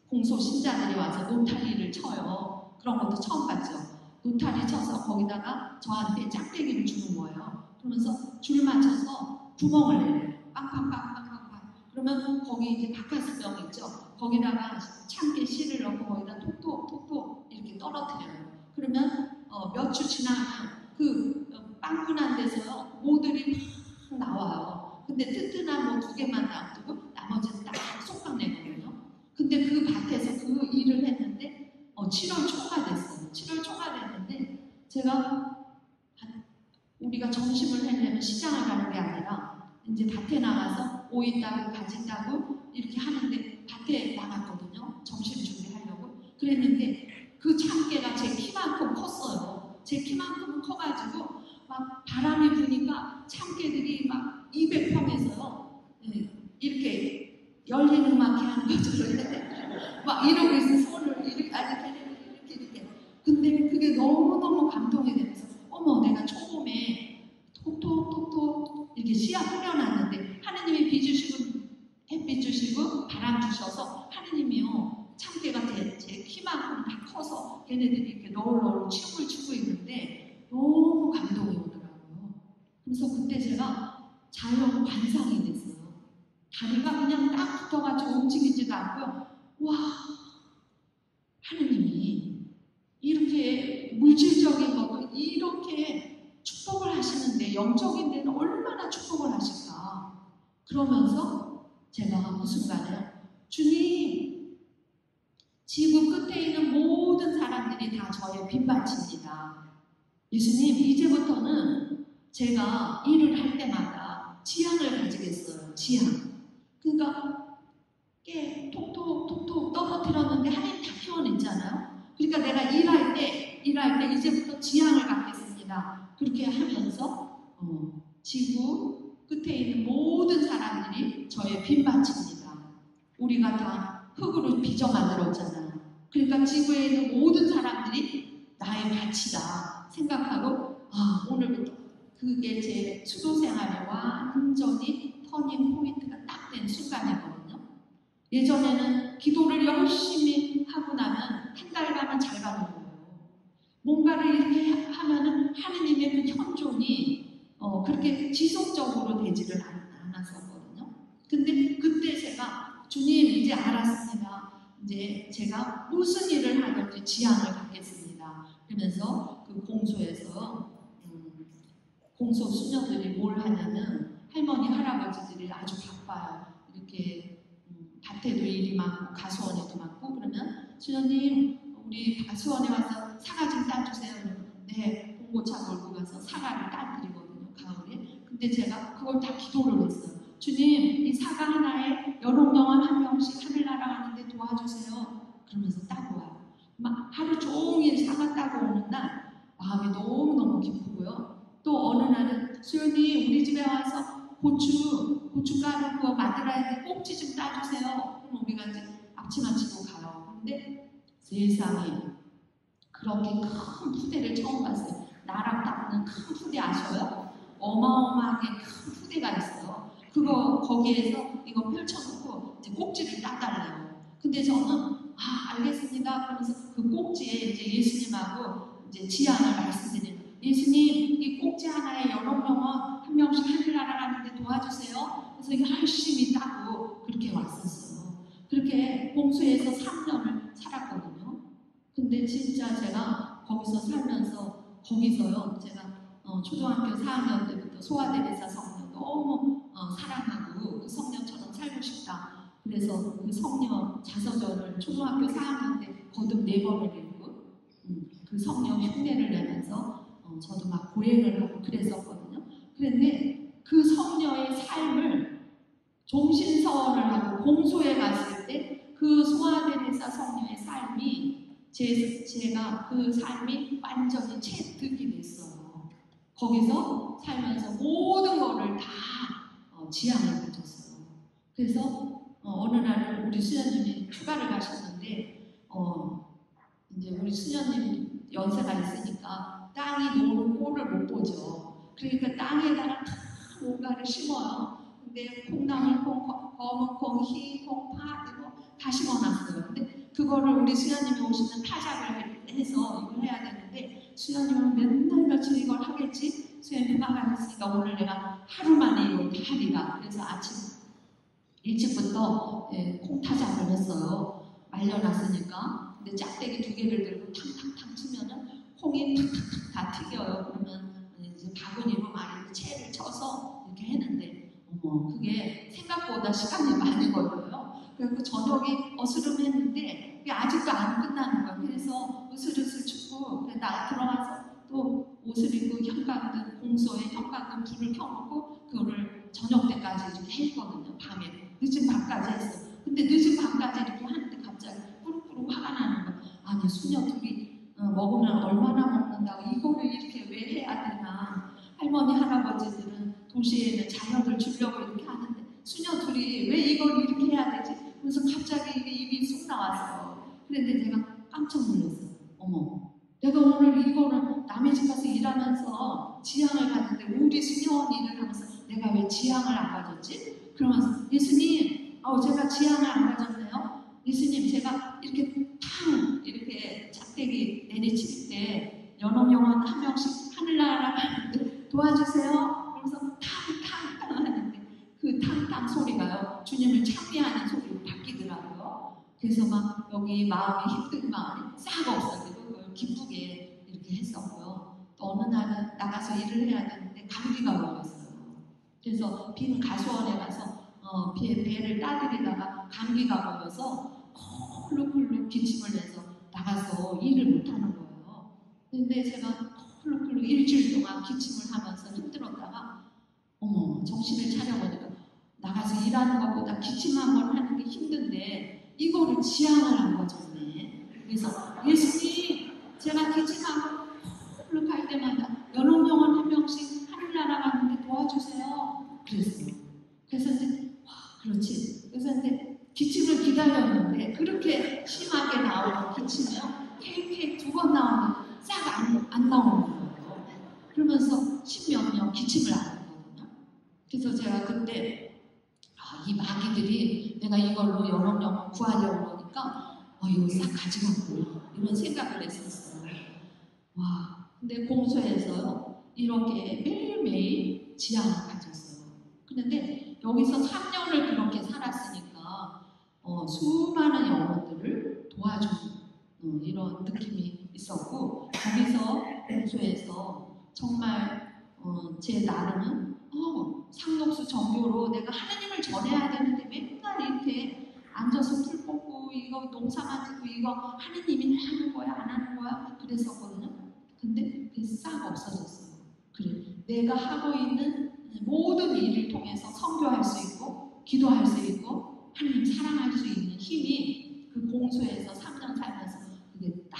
공소 신자들이 와서 노타리를 쳐요. 그런 것도 처음 봤죠. 노타리 쳐서 거기다가 저한테 짝대기를 주는 거예요. 그러면서 줄 맞춰서 구멍을 내려요. 빵빵빵빵빵빵. 그러면 거기 이제 바카스병 있죠. 거기다가 참깨 씨를 넣고 거기다 톡톡톡톡 이렇게 떨어뜨려요. 그러면 몇 주 지나면 그 빵꾸난 데서 모들이 막 나와요. 근데 튼튼한 뭐 2개만 놔두고 나머지는 딱 속박 내거든요. 근데 그 밭에서 그 일을 했는데 7월 초가 됐어요. 7월 초가 됐는데 제가 우리가 점심을 하려면 시장을 가는 게 아니라 이제 밭에 나가서 오이 따고 가지 따고 이렇게 하는데 밭에 나갔거든요. 점심 준비하려고. 그랬는데 그 참깨가 제 키만큼 컸어요. 제 키만큼 커가지고 막 바람이 부니까 참깨들이 막 200평에서요. 이렇게 열리는 막히 하는 것처럼 막 이러고 있어. 손을 이렇게. 근데 그게 너무너무 감동이 되면서 어머 내가 초봄에 톡톡톡톡 이렇게 씨앗 뿌려놨는데 하느님이 비 주시고 햇빛 주시고 바람 주셔서 하느님이요 참깨가 제 키만큼 다 커서 걔네들이 이렇게 너울너울 춤을 추고 있는데 너무 감동이 오더라고요. 그래서 그때 제가 자연 관상이 됐어요. 다리가 그냥 딱 붙어가지고 움직이지도 않고요. 와 하느님이 이렇게 물질적인 것도 이렇게 축복을 하시는데 영적인 데는 얼마나 축복을 하실까. 그러면서 제가 그 순간에 주님 지구 끝에 있는 모든 사람들이 다 저의 빈밭입니다. 예수님 이제부터는 제가 일을 할 때마다 지향을 가지겠어요. 지향. 그러니까 깨 톡톡톡톡 떨어뜨렸는데 하나님 다 표현했잖아요. 그러니까 내가 일할 때 이제부터 지향을 갖겠습니다. 그렇게 하면서 지구 끝에 있는 모든 사람들이 저의 빈밭입니다. 우리가 다 흙으로 빚어 만들었잖아요. 그러니까 지구에 있는 모든 사람들이 나의 밭이다 생각하고 오늘부터 그게 제 수도 생활에 완전히 터닝 포인트가 딱 된 순간이거든요. 예전에는 기도를 열심히 하고 나면 한 달간은 잘 가는 거예요. 뭔가를 이렇게 하면은 하느님의 그 현존이 그렇게 지속적으로 되지를 않았었거든요. 근데 그때 제가 주님 이제 알았습니다. 이제 제가 무슨 일을 하든지 지향을 갖겠습니다. 그러면서 그 공소에서 공소 수녀들이 뭘 하냐면 할머니 할아버지들이 아주 바빠요. 이렇게 밭에도 일이 많고 가수원에도 많고 그러면 수녀님 우리 가수원에 와서 사과 좀 따주세요. 네, 봉고차 몰고 가서 사과를 따드리거든요. 근데 제가 그걸 다 기도를 했어요. 주님, 이 사과 하나에 여러 명은 한 명씩 하늘나라 가는데 도와주세요. 그러면서 따고 와요. 막 하루 종일 사과 따고 오는 날 마음이 너무너무 기쁘고요. 또 어느 날은 수연이 우리 집에 와서 고춧가루 그거 만들어야 돼. 꼭지 좀 따주세요. 그럼 우리가 이제 앞치마 치고 가요. 근데 세상에 그렇게 큰 푸대를 처음 봤어요. 나랑 닦는 큰 푸대 아셔요? 어마어마하게 큰 푸대가 있어요. 그거 거기에서 이거 펼쳐놓고 이제 꼭지를 따달래요. 근데 저는 알겠습니다. 그러면서 그 꼭지에 이제 예수님하고 이제 지향을 말씀드리는 예수님 이 꼭지 하나에 여러 명은 한 명씩 하늘나라 가는데 도와주세요. 그래서 열심히 따고 그렇게 왔었어요. 그렇게 봉수에서 3년을 살았거든요. 근데 진짜 제가 거기서 살면서 거기서요 제가 초등학교 4학년 때부터 소아대리사 성녀 너무 사랑하고 그 성녀처럼 살고 싶다. 그래서 그 성녀 자서전을 초등학교 4학년 때 거듭 4번을 읽고 그 성녀 흉내를 내면서 저도 막 고행을 하고 그랬었거든요. 그런데 그 성녀의 삶을 종신서원을 하고 공소에 갔을 때 그 소아데레사 성녀의 삶이 제가 그 삶이 완전히 체득이 됐어요. 거기서 살면서 모든 거를 다 지향을 가졌어요. 그래서 어느 날은 우리 수녀님이 휴가를 가셨는데 이제 우리 수녀님 연세가 있으니까 땅이 노는 꼴을 못 보죠. 그러니까 땅에다가 뭔가를 심어요. 근데 콩나물 콩, 검은 콩, 흰 콩, 파 이거 다 심어놨어요. 근데 그거를 우리 수녀님이 오시면 타작을 해서 이걸 해야 되는데 수녀님은 맨날 며칠 이걸 하겠지? 수녀님 휴가가 있으니까 오늘 내가 하루 만에 이걸 다 하리라. 그래서 아침 일찍부터 콩타작을 했어요. 말려놨으니까. 근데 짝대기 2개를 들고 탕탕탕 치면은 콩이 탁탁탁 다 튀겨요. 그러면 이제 바구니로 막 이렇게 채를 쳐서 이렇게 했는데 그게 생각보다 시간이 많이 걸려요. 그래서 저녁이 어스름했는데 그게 아직도 안 끝나는 거예요. 그래서 으슬으슬 춥고 나 들어가서 또 옷을 입고 현관등 공소에 현관등 불을 켜놓고 그거를 저녁 때까지 이렇게 했거든요. 밤에 늦은 밤까지 했어요. 근데 늦은 밤까지 이렇게 하는데 갑자기 꾸룩꾸룩 화가 나는 거예요. 아니 수녀 둘이 먹으면 얼마나 먹는다고 이거를 이렇게 왜 해야 되나. 할머니 할아버지들은 도시에는 자녀들 주려고 이렇게 하는데 수녀 둘이 왜 이걸 이렇게 해야 되지? 그래서 갑자기 이게 입이 쑥 나왔어요. 그런데 제가 깜짝 놀랐어요. 어머, 내가 오늘 이거를 남의 집 가서 일하면서 지향을 가는데 우리 수녀원 일을 하면서 내가 왜 지향을 안 가졌지? 그러면서 예수님, 제가 지향을 안 가졌네요. 예수님, 제가 이렇게 탕 이렇게 작대기 내리칠 때 여러 명은 한 명씩 하늘나라 가는데 도와주세요. 그래서 탕탕탕 하는데 그 탕탕 소리가요 주님을 찬미하는 소리로 바뀌더라고요. 그래서 막 여기 마음이 힘든 마음이 싹 없어지고 그걸 기쁘게 이렇게 했었고요. 또 어느 날은 나가서 일을 해야 되는데 감기가 걸렸어요. 그래서 빈 가수원에 가서 배를 따드리다가 감기가 걸려서 콜룩콜룩 기침을 내서 나가서 일을 못하는 거예요. 근데 제가 콜룩콜룩 일주일 동안 기침을 하면서 힘들었다가 정신을 차려보니까 나가서 일하는 것보다 기침 한 번 하는 게 힘든데 이거를 지향을 안 가졌네. 그래서 예수님, 제가 기침하고 콜룩 할 때마다 여러 명은 한 명씩 하늘나라 가는데 도와주세요. 그랬어요. 그래서 이제 그렇지. 그래서 이제 기침을 기다렸는데 그렇게 심하게 나오는 기침이요. 케이크 2번 나오는데 싹 안 나오는 거예요. 그러면서 십몇 년 기침을 안 했거든요. 그래서 제가 그때 이 마귀들이 내가 이걸로 여러 명을 구하려고 그러니까 이거 싹 가져갔구나 이런 생각을 했었어요. 근데 공소에서요 이렇게 매일매일 지향을 가졌어요. 그런데 여기서 3년을 그렇게 살았으니까 수많은 영혼들을 도와주는 이런 느낌이 있었고 거기서 공소에서 정말 제 나름은 상록수 정교로 내가 하나님을 전해야 되는데 맨날 이렇게 앉아서 풀 뽑고 이거 농사만 짓고 이거 하느님이 하는 거야 안 하는 거야 그랬었거든요. 근데 그게 싹 없어졌어요. 그래 내가 하고 있는 모든 일을 통해서 선교할 수 있고 기도할 수 있고 하나님 사랑할 수 있는 힘이 그 공소에서 3년 살면서 그게 딱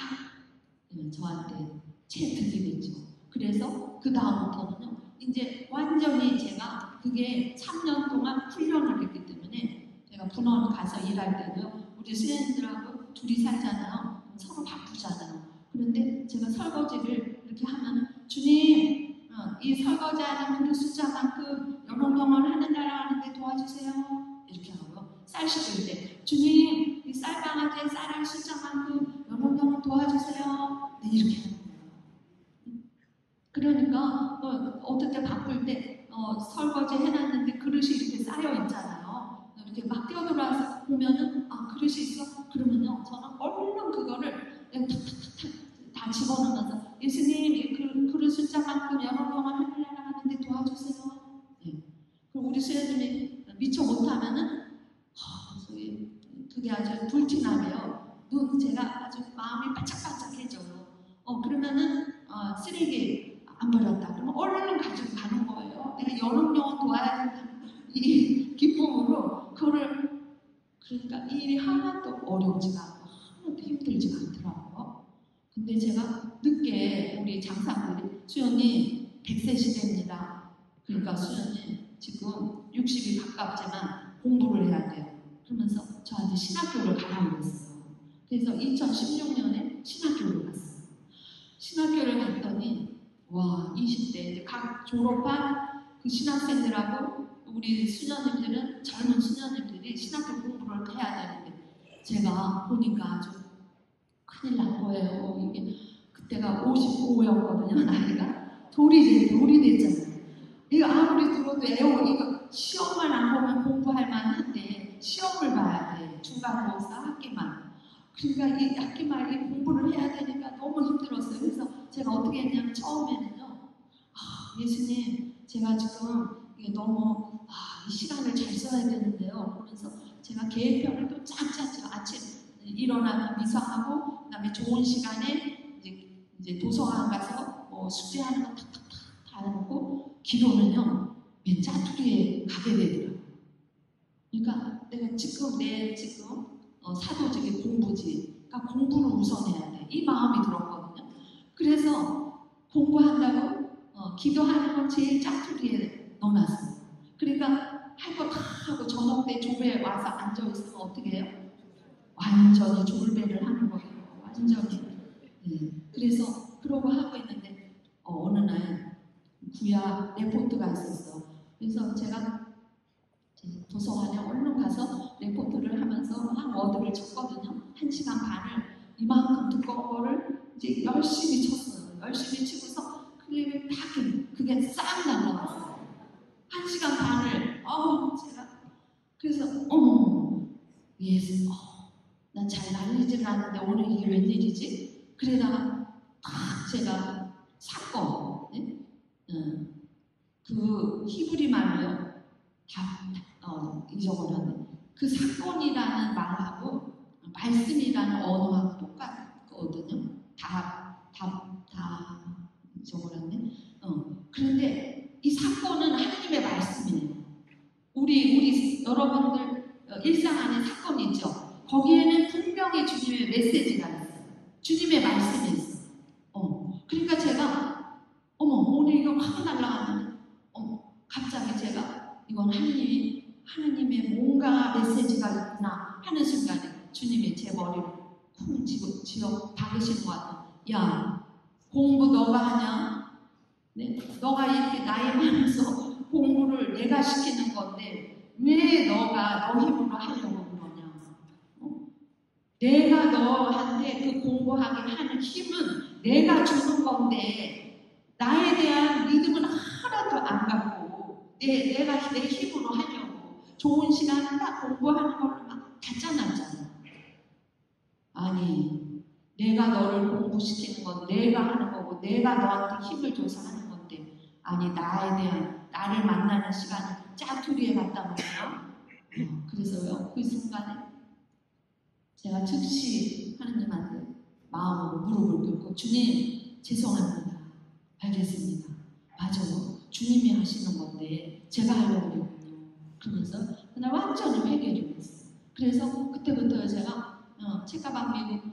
저한테 체득이 됐죠. 그래서 그 다음부터는요 이제 완전히 제가 그게 3년 동안 훈련을 했기 때문에 제가 분원 가서 일할 때도요 우리 수행들하고 둘이 살잖아요. 서로 바쁘잖아요. 그런데 제가 설거지를 이렇게 하면 주님 이 설거지하는 그릇 숫자만큼 여러 명을 하늘나라 하는데 도와주세요. 이렇게 하고요. 쌀 씻을 때 주님 이 쌀방아지에 쌀할 숫자만큼 여러 명을 도와주세요. 네, 이렇게 하는 거예요. 그러니까 어떨 때 바쁠 때 설거지 해놨는데 그릇이 이렇게 쌓여 있잖아요. 이렇게 막 뛰어들어와서 보면은 그릇이 있어? 그러면요 저는 얼른 그거를 탁탁탁탁 다 집어넣으면서 예수님 이 그릇 숫자만큼 여러 명을 하늘나라 하는데 도와주세요. 네. 그럼 우리 수녀님이 미처 못하면은 그게 아주 불티나게요. 제가 아주 마음이 반짝반짝해져요. 그러면은 쓰레기 안 버렸다. 그러면 얼른 가지고 가는 거예요. 내가 여러 명을 도와야 된다는 이 기쁨으로 그거를 그러니까 이 일이 하나도 어렵지가 않고 하나도 힘들지가 않더라고요. 근데 제가 늦게 우리 장사들이 수연님 100세 시대입니다. 그러니까 수연님 지금 60이 가깝지만 공부를 해야 돼요. 그러면서 저한테 신학교를 가라고 그랬어요. 그래서 2016년에 신학교를 갔어요. 신학교를 갔더니 와 20대 이제 각 졸업한 그 신학생들하고 우리 수녀님들은 젊은 수녀님들이 신학교 공부를 해야 되는데 제가 보니까 아주 큰일 난 거예요. 이게 그때가 55였거든요. 나이가 돌이 됐잖아요. 이거 아무리 들어도 이거 시험만 안 보면 공부할 만한데 시험을 봐야 돼. 중간고사 학기만. 그러니까 이 학기말에 공부를 해야 되니까 너무 힘들었어요. 그래서 제가 어떻게 했냐면 처음에는요. 예수님 제가 지금 이게 너무 이 시간을 잘 써야 되는데요. 그러면서 제가 계획표를 또 쫙 짰죠. 아침 일어나면 미사하고 그다음에 좋은 시간에 이제 도서관 가서 숙제하는 거 탁탁탁 다 해놓고 기도는요 맨 짜투리에 가게 되더라고요. 그러니까 내가 지금 사도직이 공부지. 그러니까 공부를 우선해야 돼. 이 마음이 들었거든요. 그래서 공부한다고 기도하는 건 제일 짜투리에 넣어놨어요. 그러니까 할 거 다 하고 저녁 때 조배에 와서 앉아있으면 어떻게 해요? 완전히 졸배를 하는 거예요. 완전히. 네. 그래서 그러고 하고 있는데 어느 날 구야 레포트가 있었어. 그래서 제가 도서관에 얼른 가서 레포트를 하면서 막 워드를 쳤거든요. 1시간 반을 이만큼 두꺼운 거를 이제 열심히 쳤어요. 열심히 치고서 그게 싹 날라갔어요. 1시간 반을 제가 그래서 예수 난 잘 날리진 않는데 오늘 이게 웬일이지? 그러다가 제가 사건 그 히브리 말로요 잊어버렸네. 그 사건이라는 말하고 말씀이라는 언어하고 똑같거든요. 다 잊어버렸네. 그런데 이 사건은 하나님의 말씀이에요. 우리 여러분들 일상 안에 사건이 있죠. 거기에는 분명히 주님의 메시지가 있어요. 주님의 말씀이 있어요. 그러니까 제가 오늘 이거 확 날라가는데 갑자기 제가 이건 하나님의 뭔가 메시지가 있구나 하는 순간에 주님이 제 머리를 쿵 지어 박으시는 것 같아요. 야, 공부 너가 하냐? 네? 너가 이렇게 나이 많아서 공부를 내가 시키는 건데 왜 너가 너 힘으로 하려고 그러냐? 내가 너한테 그 공부하게 하는 힘은 내가 주는 건데 나에 대한 믿음은 하나도 안 갖고 내가 내 힘으로 하려고 좋은 시간에 딱 공부하는 걸로 막 다 짜놨잖아. 아니 내가 너를 공부시키는 건 내가 하는 거고 내가 너한테 힘을 줘서 하는 건데 아니 나에 대한 나를 만나는 시간을 짜투리에 갖다 놓으면 그래서요 그 순간에 제가 즉시 하나님한테 마음으로 무릎을 꿇고 주님 죄송합니다. 알겠습니다. 맞아요. 주님이 하시는 건데 제가 하려고 그랬군요. 그러면서 그날 완전히 회개를 했어요. 그래서 그때부터 제가 책가방 메고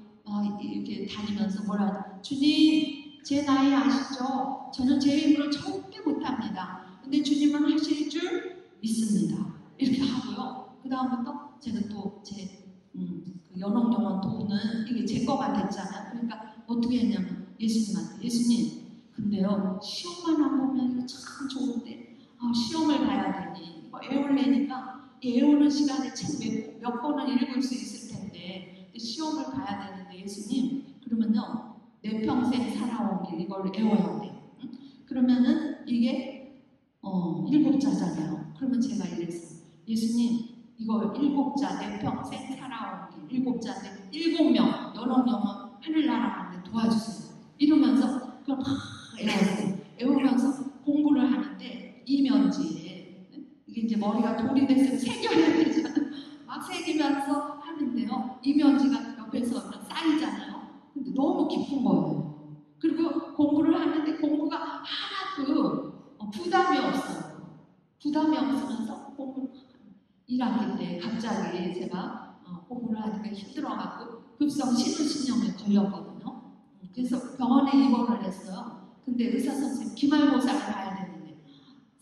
이렇게 다니면서 뭐라 하죠? 주님, 제 나이 아시죠? 저는 제 힘으로 절대 못합니다. 근데 주님은 하실 줄 믿습니다. 이렇게 하고요. 그 다음부터 제가 또 제 그 연옥영원 돈은 이게 제 거가 됐잖아요. 그러니까 어떻게 했냐면 예수님한테, 예수님, 근데요 시험만 안 보면 이거 참 좋은데 시험을 봐야 되니 이거 애올래니까 애오는 시간에 책 몇 권은 읽을 수 있을 텐데 시험을 봐야 되는데 예수님, 그러면요 내 평생 살아온 길 이걸 애워야 돼. 응? 그러면은 이게 7자잖아요. 그러면 제가 이랬어요. 예수님, 이거 7자 내 평생 살아온 길 7자인데 7명 연옥영원 하늘나라 가는데 도와주세요. 이러면서 그걸 막 애웠어요. 애우면서 공부를 하는데 이면지에 이게 이제 머리가 돌이 됐으면 새겨야 되잖아요. 막 새기면서 하는데요. 이면지가 옆에서 쌓이잖아요. 근데 너무 깊은 거예요. 그리고 공부를 하는데 공부가 하나도 부담이 없어요. 부담이 없으면서 공부를 1학기 때 갑자기 제가 공부를 하니까 힘들어가지고 급성 신우신염에 걸렸거든요. 그래서 병원에 입원을 했어요. 근데 의사 선생님 기말고사를 봐야 되는데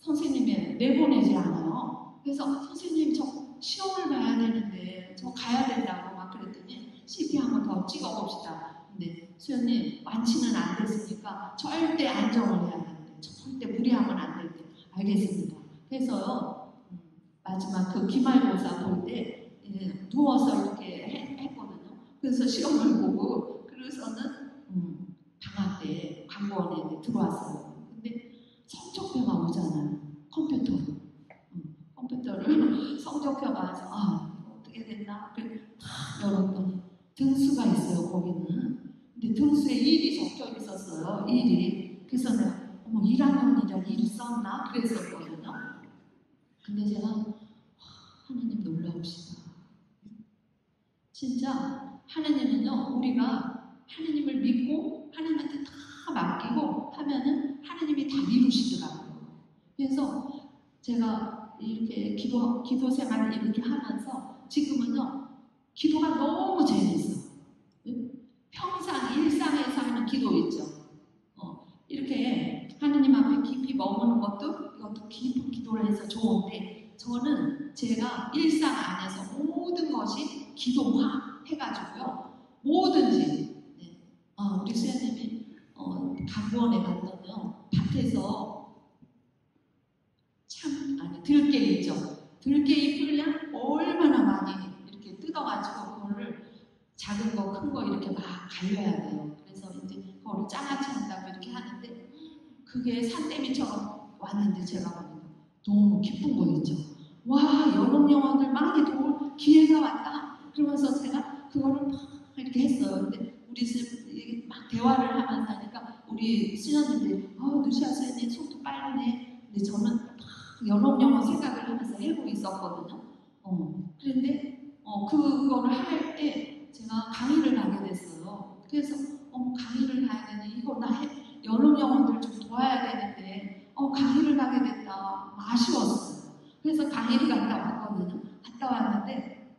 선생님이 내보내지 않아요. 그래서 선생님 저 시험을 봐야 되는데 저 가야 된다고 막 그랬더니 CT 한번 더 찍어봅시다. 근데 수연님 완치는 안 됐으니까 절대 안정을 해야 되는데 절대 무리하면 안 될 때 알겠습니다. 그래서요 마지막 그 기말고사 볼 때 누워서 이렇게 했거든요. 그래서 시험을 보고 그래서는 방학 때 광고원에 들어왔어요. 근데 성적표가 오잖아요. 컴퓨터로. 컴퓨터를 성적표가 와서 어떻게 됐나? 다 열었더니 등수가 있어요. 거기는. 근데 등수에 1이 적혀 있었어요. 1이. 그래서 내가 1학년이라 1이 썼나? 그랬었거든요. 근데 제가 하나님 놀라우시다. 진짜 하나님은요, 우리가 하나님을 믿고 하나님한테 다 맡기고 하면은 하나님이 다 이루시더라고요. 그래서 제가 이렇게 기도 생활을 이렇게 하면서 지금은요, 기도가 너무 재밌어. 평상 일상에서 하는 기도 있죠. 이렇게 하나님 앞에 깊이 머무는 것도 이것도 깊은 기도를 해서 좋은데 저는 제가 일상 안에서 모든 것이 기도화 해가지고요. 뭐든지 우리 수연님이 강원에 갔더니요. 밭에서 들깨 있죠. 들깨 잎을 그냥 얼마나 많이 이렇게 뜯어가지고 그거를 작은 거, 큰 거 이렇게 막 갈려야 돼요. 그래서 이제 그거를 장아찌 한다고 이렇게 하는데 그게 산더미처럼 왔는데 제가 보니까 너무 기쁜 거 있죠. 와, 연옥영원들 많이 도울 기회가 왔다. 그러면서 제가 그거를 막 이렇게 했어요. 근데 우리 이게 막 대화를 하면서 하니까 우리 수녀님들이 누시아 선생님 속도 빠르네. 근데 저는 막 연옥영원 생각을 하면서 해보고 있었거든요. 그런데 그거를 할 때 제가 강의를 가게 됐어요. 그래서 강의를 가야 되니 이거 연옥영원들 좀 도와야 되는데 강의를 가게 됐다. 아쉬웠어요. 그래서 강의를 갔다 왔거든요. 갔다 왔는데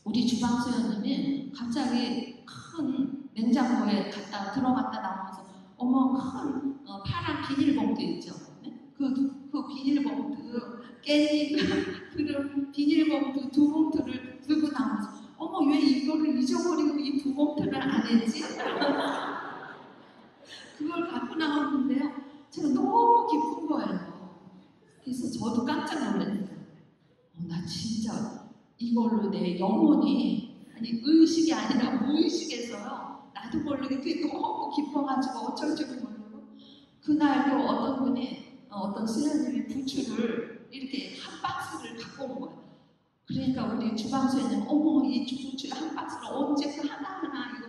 우리 주방수연님이 갑자기 큰 냉장고에 들어갔다 나오면서 큰 파란 비닐봉투 있죠. 네? 그 비닐봉투 깻잎 그런 비닐봉투 2봉투를 들고 나오면서 왜 이거를 잊어버리고 이 2봉투를 안 했지? 그걸 갖고 나왔는데요. 제가 너무 기쁜 거예요. 그래서 저도 깜짝 놀랐어요. 나 진짜 이걸로 내 영혼이 의식이 아니라 무의식에서요. 나도 모르게 그게 너무 기뻐가지고 어쩔 줄을 모르고 그날 또 어떤 분이 어떤 수녀님이 부추를 이렇게 한 박스를 갖고 온 거예요. 그러니까 우리 주방수녀님 이 부추 한 박스를 언제 그 하나하나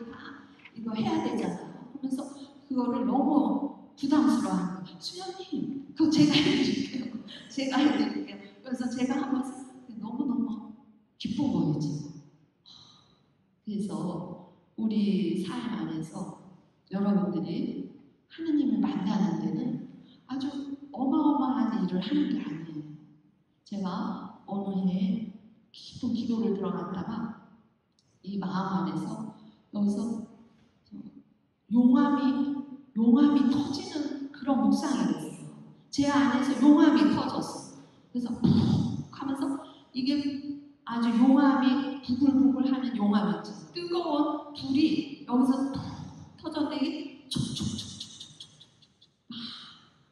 이거 해야 되잖아요. 그러면서 그거를 너무 부담스러워하는 거예요. 수녀님 그거 제가 해드릴게요. 제가 해드릴게요. 그래서 제가 하면서 너무너무 기쁜 거였지. 그래서 우리 삶 안에서 여러분들이 하나님을 만나는 데는 아주 어마어마한 일을 하는 게 아니에요. 제가 어느 해에 깊은 기도를 들어갔다가 이 마음 안에서 여기서 용암이 터지는 그런 묵상이 됐어요. 제 안에서 용암이 터졌어요. 그래서 푹 하면서 이게 아주 용암이 부글부글 하는 용암 있죠. 뜨거운 불이 여기서 푹 터졌는데 이게 촉촉촉촉촉촉촉 막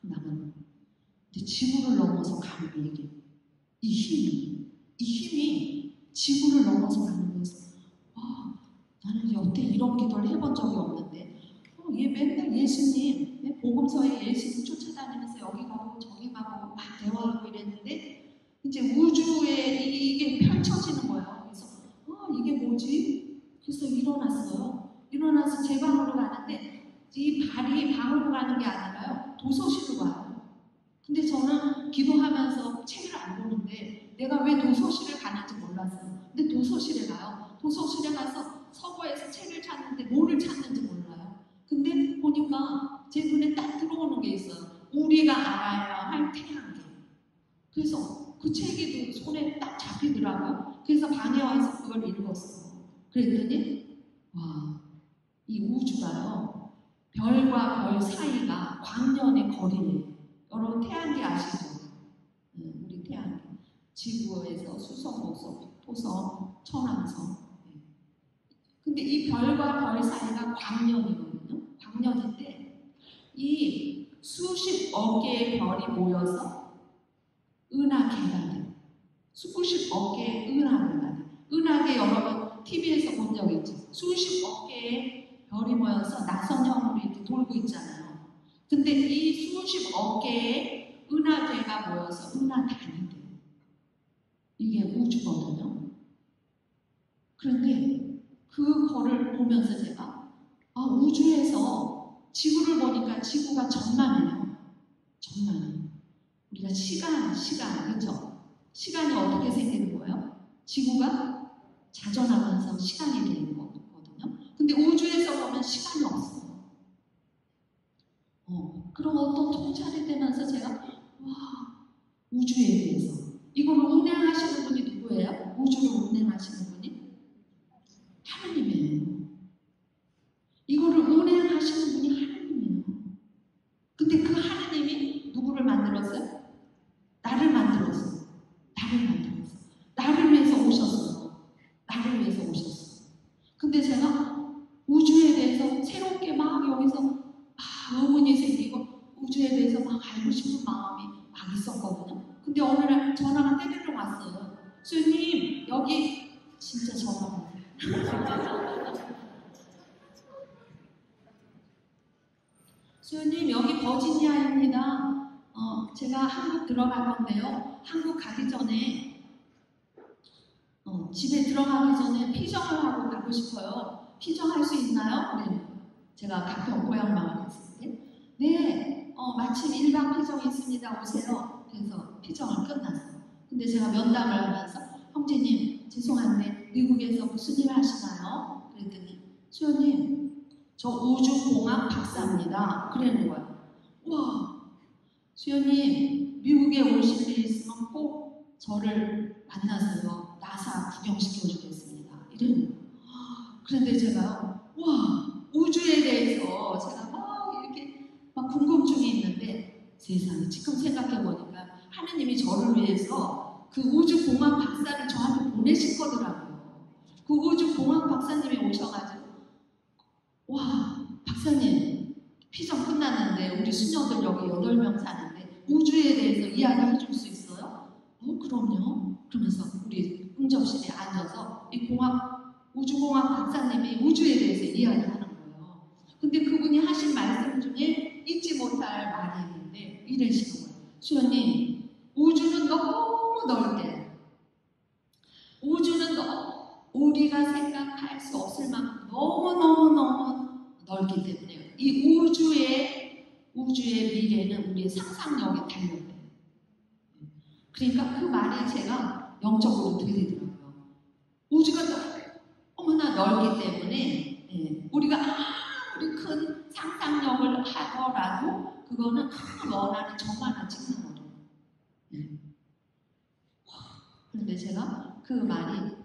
나가는. 근데 지구를 넘어서 가는 이게 이 힘이 지구를 넘어서 가는 거였어요. 나는 여태 이런 기도를 해본 적이 없는데 얘 맨날 예수님, 복음서에 예수님 쫓아다니면서 여기 가고 저기 가고 막 대화하고 이랬는데 이제 우주에 이게 펼쳐지는 거예요. 그래서 이게 뭐지? 그래서 일어났어요. 일어나서 제 방으로 가는데 이 발이 방으로 가는 게 아니라요. 도서실로 가요. 근데 저는 기도하면서 책을 안 보는데 내가 왜 도서실을 가는지 몰랐어요. 근데 도서실에 가요. 도서실에 가서 서버에서 책을 찾는데 뭐를 찾는지 몰라요. 근데 보니까 제 눈에 딱 들어오는 게 있어요. 우리가 알아야 할 태양계. 그래서 그 책이 손에 딱 잡히더라고요. 그래서 방에 와서 그걸 읽었어요. 그랬더니 이 우주가요. 별과 별 사이가 광년의 거리예요. 여러분 태양계 아시죠? 우리 태양계. 지구에서 수성, 목성, 토성, 천왕성. 근데 이 별과 별 사이가 광년이거든요. 광년인데 이 수십억 개의 별이 모여서 은하계가 돼요. 수십억 개의 은하계가 돼요. 은하계 여러분 TV에서 본 적 있죠? 수십억 개의 별이 모여서 나선형으로 이렇게 돌고 있잖아요. 근데 이 수십억 개의 은하계가 모여서 은하단이 돼요. 이게 우주거든요. 그런데 그거를 보면서 제가 우주에서 지구를 보니까 지구가 전만해요. 전만해요. 우리가 시간 그렇죠? 시간이 어떻게 생기는 거예요? 지구가 자전하면서 시간이 되는 거거든요. 근데 우주에서 보면 시간이 없어요. 그럼 어떤 통찰이 되면서 제가 우주에 대해서 이걸 운행하시는 분이 누구예요? 우주를 운행하시는 분이 하나님이에요. 이거를 운행하시는 분이 하나님이에요. 근데 그 하나님이 누구를 만들었어요? 나를 만들었어요. 나를 위해서 오셨어요. 근데 제가 우주에 대해서 새롭게 막 여기서 의문이 생기고 우주에 대해서 막 알고 싶은 마음이 막 있었거든요. 근데 어느 날 전화가 때리러 왔어요. 수님 여기 진짜 전화가 수님 여기 버지니아입니다. 제가 한국 들어갈 건데요. 한국 가기 전에 집에 들어가기 전에 피정을 하고 가고 싶어요. 피정할 수 있나요? 네. 제가 가평 고향마을 갔을 때 네, 마침 1박 피정이 있습니다. 오세요. 그래서 피정을 끝났어요. 근데 제가 면담을 하면서 형제님 죄송한데 미국에서 무슨 일 하시나요? 그랬더니 수연님 저 우주공학 박사입니다. 그러는 거예요. 와 수연님 미국에 오실 일 있으면 꼭 저를 만나서요. 나사 구경시켜주겠습니다. 이러는 거예요. 그런데 제가요. 우주에 대해서 제가 막 궁금증이 있는데 세상에 지금 생각해보니까 하느님이 저를 위해서 그 우주공학 박사를 저한테 보내신 거더라고요. 그 우주공학 박사님이 오셔가지고 박사님 피정 끝났는데 우리 수녀들 여기 8명 사는데 우주에 대해서 이야기해 줄 수 있어요? 그럼요. 그러면서 우리 응접실에 앉아서 이 우주공학 박사님이 우주에 대해서 이야기하는 거예요. 근데 그분이 하신 말씀 중에 잊지 못할 말이 있는데 이러시는 거예요. 수연님, 우주는 너무 넓대. 우주는 우리가 생각할 수 없을 만큼 너무너무 넓기 때문에 이 우주의 미래는 우리의 상상력에 달려있대요. 그러니까 그 말이 제가 영적으로 들리더라고요. 우주가 너무나 넓기 때문에 우리가 아무리 큰 상상력을 하더라도 그거는 원하는 저만하지 근데 제가 그 말이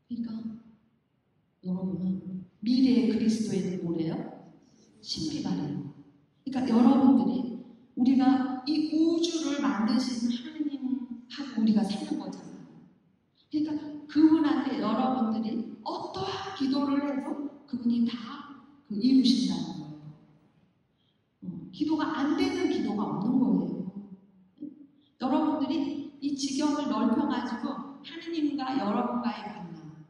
그러니까 여러분은 미래의 그리스도에는 뭐래요? 신비가래요. 그러니까 여러분들이 우리가 이 우주를 만드신 하나님하고 우리가 사는 거잖아요. 그러니까 그분한테 여러분들이 어떠한 기도를 해도 그분이 다 이루신다는 거예요. 기도가 안 되는 기도가 없는 거예요. 여러분들이 이 지경을 넓혀가지고 하느님과 여러분과의 만남.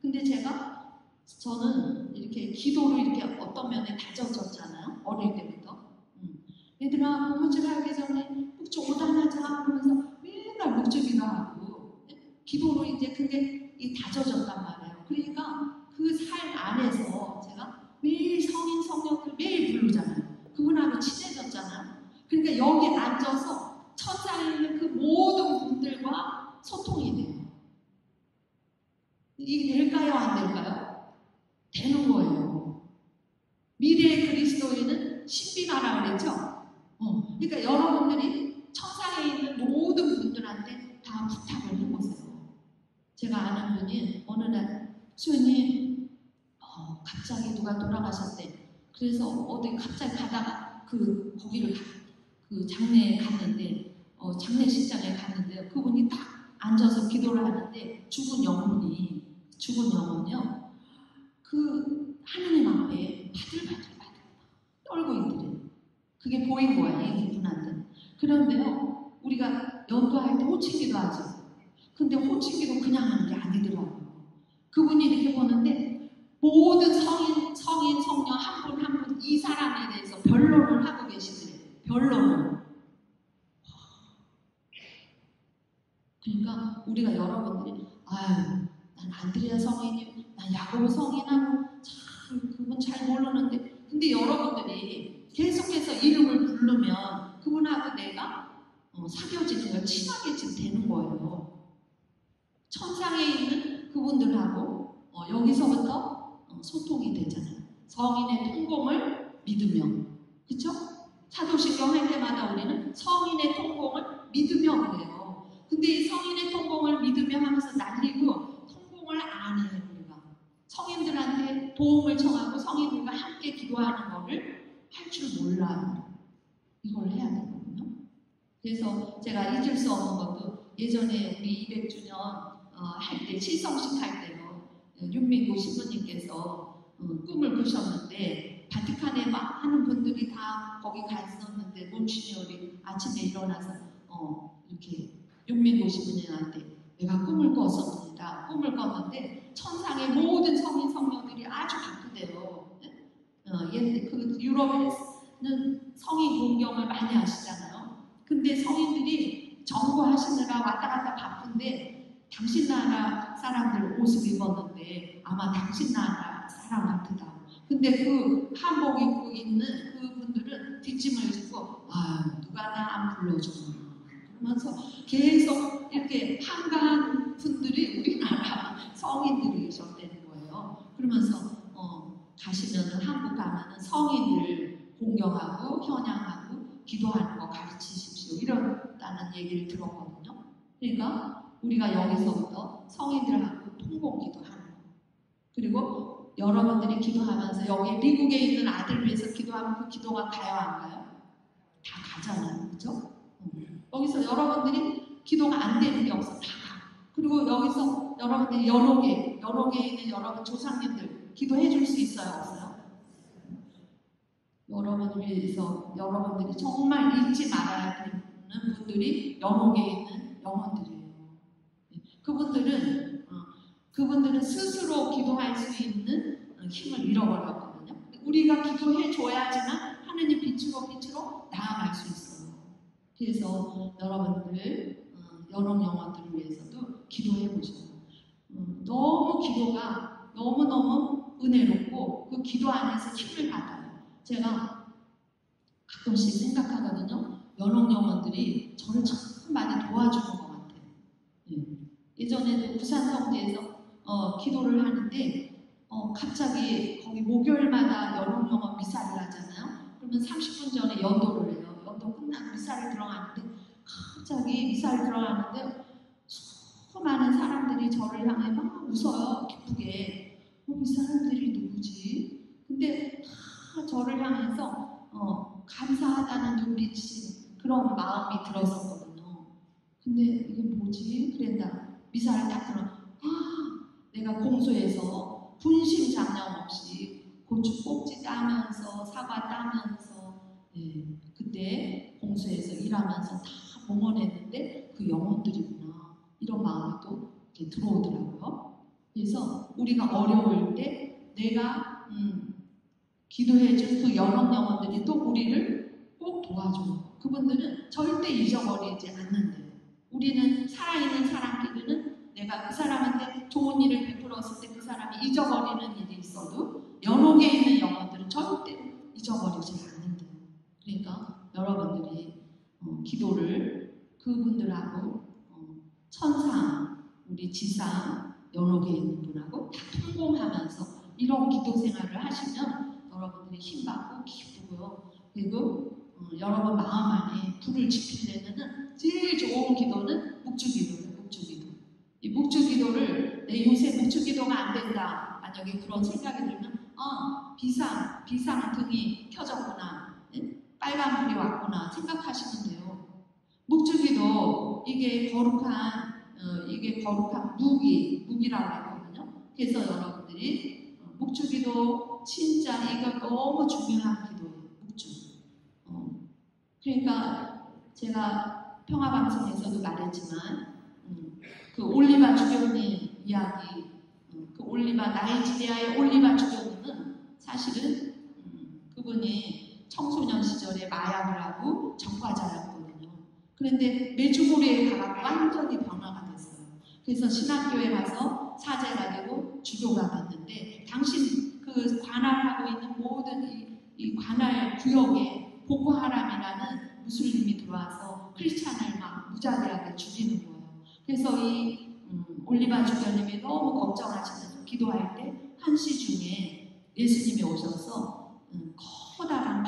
근데 저는 이렇게 기도로 이렇게 어떤 면에 다져졌잖아요. 어릴 때부터. 얘들아, 묵주하기 전에 묵주 오단하자 그러면서 맨날 묵주기도 하고 기도로 이제 그게 다져졌단 말이에요. 그러니까 그 삶 안에서 제가 매일 성인 성령들 매일 부르잖아요. 그분하고 친해졌잖아요. 그러니까 여기 앉아서 천상에 있는 그 모든 분들과 소통이 돼요. 이게 될까요? 안 될까요? 되는 거예요. 미래의 그리스도인은 신비가라 그랬죠? 그러니까 여러분들이 천상에 있는 모든 분들한테 다 부탁을 해보세요. 제가 아는 분이 어느 날 수연님 갑자기 누가 돌아가셨대. 그래서 어디 갑자기 가다가 거기를 그 장례에 갔는데 장례식장에 갔는데 그분이 딱 앉아서 기도를 하는데 죽은 영혼이요. 그 하느님 앞에 바들바들 떨고 있더래요. 그게 보인 거야, 이분한테. 그런데요, 우리가 연도할 때 호칭기도 하죠. 근데 호칭기도 그냥 하는 게 아니더라고요. 그분이 이렇게 보는데 모든 성인, 성녀 한 분 한 분 이 사람에 대해서 변론을 하고 계시더래요. 변론을. 그러니까 우리가 여러분들이 난 안드레아 성인이, 난 야고보 성인하고 참 그분 잘 모르는데 근데 여러분들이 계속해서 이름을 부르면 그분하고 내가 사귀어지는 거 친하게 지금 되는 거예요. 천상에 있는 그분들하고 여기서부터 소통이 되잖아요. 성인의 통공을 믿으며, 그렇죠? 사도신경 할 때마다 우리는 성인의 통공을 믿으며 그래요. 근데 이 성인의 통공을 믿으며 하면서 날리고 통공을 안 해요. 우리가 성인들한테 도움을 청하고 성인들과 함께 기도하는 거를 할 줄 몰라요. 이걸 해야 되거든요. 그래서 제가 잊을 수 없는 것도 예전에 우리 200주년 할 때 칠성식 할 때요. 윤민구 신부님께서 꿈을 꾸셨는데 바티칸에 막 하는 분들이 다 거기 갔었는데 몬시니어리 아침에 일어나서 이렇게 윤민구 신부님한테 내가 꿈을 꿨었습니다. 꿈을 꿨는데 천상의 모든 성인 성녀들이 아주 바쁘대요. 그 유럽에는 성인 공경을 많이 하시잖아요. 근데 성인들이 정보하시느라 왔다 갔다 바쁜데 당신 나라 사람들 옷을 입었는데 아마 당신 나라 사람 같다. 근데 그 한복 입고 있는 그분들은 뒷짐을 짓고 누가 나 안 불러주나 그러면서 계속 이렇게 한가한 분들이 우리나라 성인들이셨다는 거예요. 그러면서 가시면은 한국 가면은 성인들 공경하고 현양하고 기도하는 거 가르치십시오. 이런다는 얘기를 들었거든요. 그러니까 우리가 여기서부터 성인들하고 통공 기도하는 거. 그리고 여러분들이 기도하면서 여기 미국에 있는 아들 위해서 기도하면 그 기도가 가요 안 가요? 다 가잖아요. 그죠? 여기서 여러분들이 기도가 안 되는 게 없어. 다 가. 그리고 여기서 여러분들이 여러 개에 있는 여러분 조상님들 기도해 줄 수 있어요? 없어요? 여러분을 위해서 여러분들이 정말 잊지 말아야 되는 분들이 여러 개에 있는 영혼들이에요. 그분들은 스스로 기도할 수 있는 힘을 잃어버렸거든요. 우리가 기도해 줘야지만 하느님 빛으로 나아갈 수 있어요. 그래서 여러분들 여러 영혼들을 위해서도 기도해 보셔요. 너무 기도가 너무너무 은혜롭고 그 기도 안에서 힘을 받아요. 제가 가끔씩 생각하거든요. 연옥 영혼들이 저를 참 많이 도와주는 것 같아요. 예전에도 부산 성지에서 기도를 하는데 갑자기 거기 목요일마다 연옥 영혼 미사를 하잖아요. 그러면 30분 전에 연도를 해요. 연도 끝나고 미사를 들어가는데 갑자기 미사일 들어가는데 수많은 사람들이 저를 향해 막 웃어요. 기쁘게. 이 사람들이 누구지? 근데 다 저를 향해서 감사하다는 눈빛이 그런 마음이 들었었거든요. 근데 이게 뭐지? 그랬다. 미사일 딱 들어. 내가 공소에서 분심장량 없이 고추 꼭지 따면서 사과 따면서 그때 공소에서 일하면서 다 봉헌했는데 그 영혼들이구나. 이런 마음이 또 이렇게 들어오더라고요. 그래서 우리가 어려울 때 내가 기도해준 그 영혼들이 또 우리를 꼭 도와줘요. 그분들은 절대 잊어버리지 않는데요. 우리는 살아있는 사람 기도는 내가 그 사람한테 좋은 일을 베풀었을 때 그 사람이 잊어버리는 일이 있어도 연옥에 있는 영혼들은 절대 잊어버리지 않는데요. 그러니까 여러분들이 기도를 그분들하고 천상, 우리 지상, 연옥에 있는 분하고 다 통공하면서 이런 기도 생활을 하시면 여러분들이 힘받고 기쁘고요. 그리고 여러분 마음 안에 불을 지피려면 제일 좋은 기도는 묵주기도예요. 묵주기도. 이 묵주기도를 내 요새 묵주기도가 안 된다. 만약에 그런 생각이 들면 비상 등이 켜졌구나. 빨간불이 왔구나 생각하시면 돼요. 묵주기도 이게 거룩한 무기라고 하거든요. 그래서 여러분들이 묵주기도 진짜 이거 너무 중요한 기도예요. 묵주. 그러니까 제가 평화방송에서도 말했지만 그 올리바 주교님 이야기, 그 나이지리아의 올리바 주교님은 사실은 그분이 청소년 시절에 마약을 하고 적과자였거든요. 그런데 메주고리에 가서 완전히 변화가 됐어요. 그래서 신학교에 가서 사제가 되고 주교가 됐는데 당신 그 관할하고 있는 모든 이 관할 구역에 보코하람이라는 무슬림이 들어와서 크리스찬을 막 무자비하게 죽이는 거예요. 그래서 이 올리바 주교님이 너무 걱정하시면서 기도할 때 한시 중에 예수님이 오셔서 커다란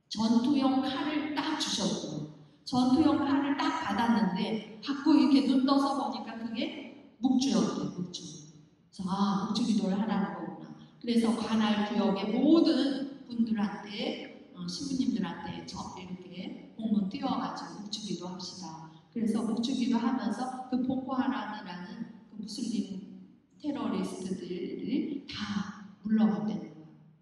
전투용 칼을 딱 주셨고 전투용 칼을 딱 받았는데 받고 이렇게 눈 떠서 보니까 그게 묵주였대요. 묵주. 그래서 묵주 기도를 하라는 거구나. 그래서 관할 구역의 모든 분들한테 신부님들한테 이렇게 공문 띄워가지고 묵주 기도 합시다. 그래서 묵주 기도 하면서 그 보코하람이라는 그 무슬림 테러리스트들이 다 물러갔다는 거예요.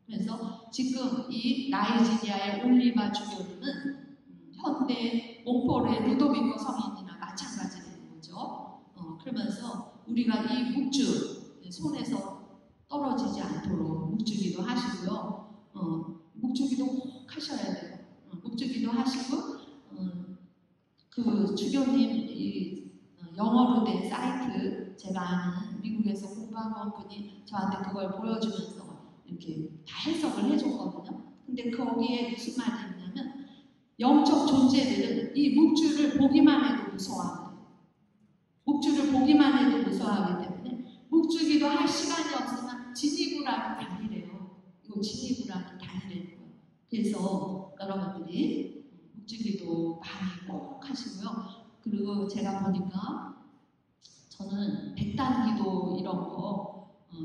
그래서 지금 이 나이지리아의 올리바 주교님은 현대 몽골의 루도비코 성인이나 마찬가지인 거죠. 그러면서 우리가 이 묵주 손에서 떨어지지 않도록 묵주기도 하시고요. 묵주기도 꼭 하셔야 돼요. 묵주기도 하시고 그 주교님 영어로 된 사이트 제가 아는 미국에서 공부한 분이 저한테 그걸 보여주면서 이렇게 다 해석을 해줬거든요. 근데 거기에 무슨 말이 있냐면 영적 존재들은 이 묵주를 보기만 해도 무서워합니다. 묵주를 보기만 해도 무서워하기 때문에 묵주기도 할 시간이 없으면 지니구라도 다니래요. 이거 지니구라도 다니래요. 그래서 여러분들이 묵주기도 많이 꼭 하시고요. 그리고 제가 보니까 저는 백단기도 이런 거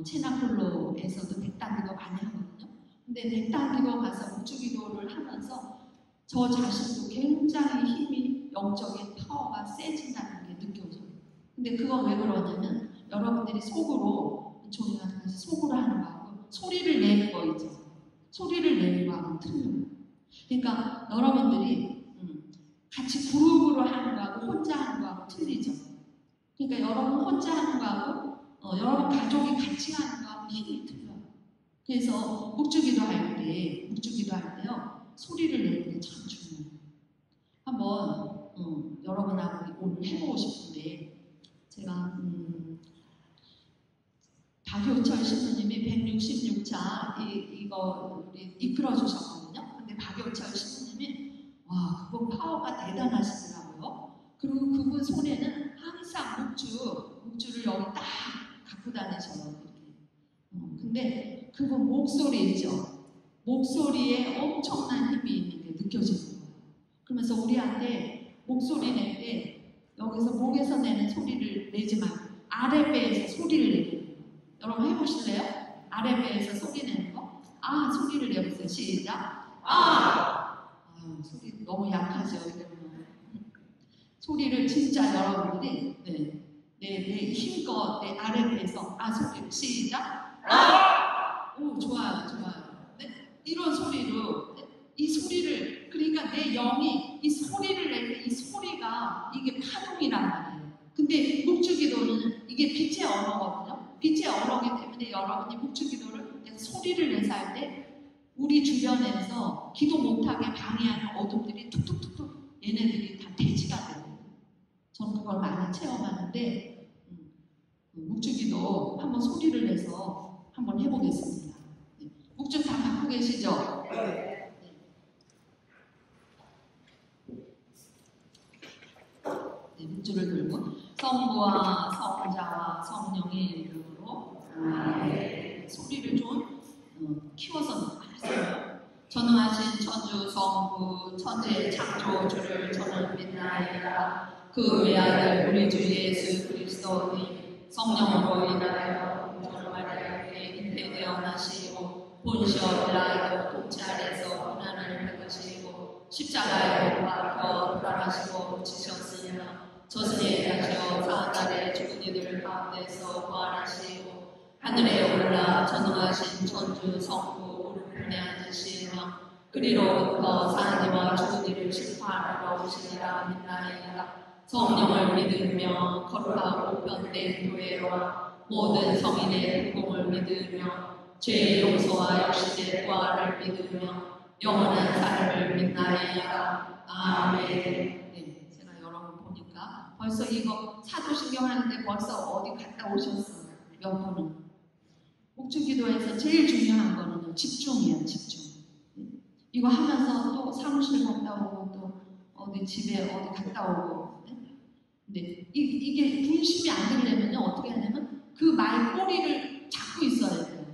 체나콜로에서도 백단기도 많이 하거든요. 근데 백단기도 가서 묵주기도를 하면서 저 자신도 굉장히 힘이 영적인 파워가 세진다는 게 느껴져요. 근데 그건 왜 그러냐면 여러분들이 속으로 종이 같은 것이 속으로 하는 거하고 소리를 내는 거 있죠. 소리를 내는 거하고 틀려요. 그러니까 여러분들이 같이 그룹으로 하는 거하고 혼자 하는 거하고 틀리죠. 그러니까 여러분 혼자 하는 거하고 여러분 가족이 같이 하는 거하고 힘이 틀려요. 그래서 묵주기도 할 때요 소리를 내는 게 참 중요해요. 한번 여러분하고 오늘 해보고 싶은데 제가 박효철 신부님이 166차 이거 우리 이끌어 주셨거든요. 근데 박효철 신부님이 와 그거 파워가 대단하시더라고요. 그리고 그분 손에는 항상 묵주를 여기 딱 갖고 다니셔요. 이렇게. 근데 그분 목소리 있죠. 목소리에 엄청난 힘이 있는 게 느껴지는 거예요. 그러면서 우리한테 목소리 낼 때 여기서 목에서 내는 소리를 내지 말고 아랫배에서 소리를 내는 거예요. 여러분 해보실래요? 아랫배에서 소리 내는 거? 아 소리를 내보세요. 시작. 소리 너무 약하죠. 소리를 진짜 여러분들이 내 힘껏 내 아랫배에서 소리를 시작. 오 좋아요. 네? 이런 소리로 이 소리를 그러니까 내 영이 이 소리를 낼 때 이 소리가 이게 파동이란 말이에요. 근데 묵주기도는 이게 빛의 언어거든요. 빛의 언어이기 때문에 여러분이 묵주기도를 소리를 내서 할 때 우리 주변에서 기도 못하게 방해하는 어둠들이 툭툭툭툭 얘네들이 다 대지가 돼요. 저는 그걸 많이 체험하는데 묵주기도 한번 소리를 내서 한번 해보겠습니다. 묵주 다 갖고 계시죠? 묵주를 들고 성부와 성자와 성령의 이름으로 소리를 좀 키워서 하세요. 전능하신 천주 성부 천지의 창조주를 저는 믿나이다. 그 외아들 우리 주 예수 그리스도의 성령으로 인하여 공주를 마리아에게 잉태되어 나시고 본시어 빌라도 통치 아래서 고난을 받으시고 십자가에 못 박혀 돌아가시고 지셨으며 저승에 가시어 사흘날에 죽은 이들 가운데서 부활하시고 하늘에 올라 전능하신 천주 성부 오른편에 앉으시며 그리로부터 사는 이와 죽은 이를 심판하러 오시리라 믿나이다. 성령을 믿으며 거룩하고 변된 교회와 모든 성인의 복음을 믿으며 죄의 용서와 역신의 부활을 믿으며 영원한 삶을 믿나이다. 아멘. 제가 여러분 보니까 벌써 이거 사도신경 하는데 벌써 어디 갔다 오셨어요. 몇 분은. 묵주기도에서 제일 중요한 거는 집중이에요. 집중. 이거 하면서 또 사무실 갔다 오고 또 어디 집에 어디 갔다 오고. 근데 이게 분심이 안 되려면 어떻게 하냐면 그 말꼬리를 잡고 있어야 돼요.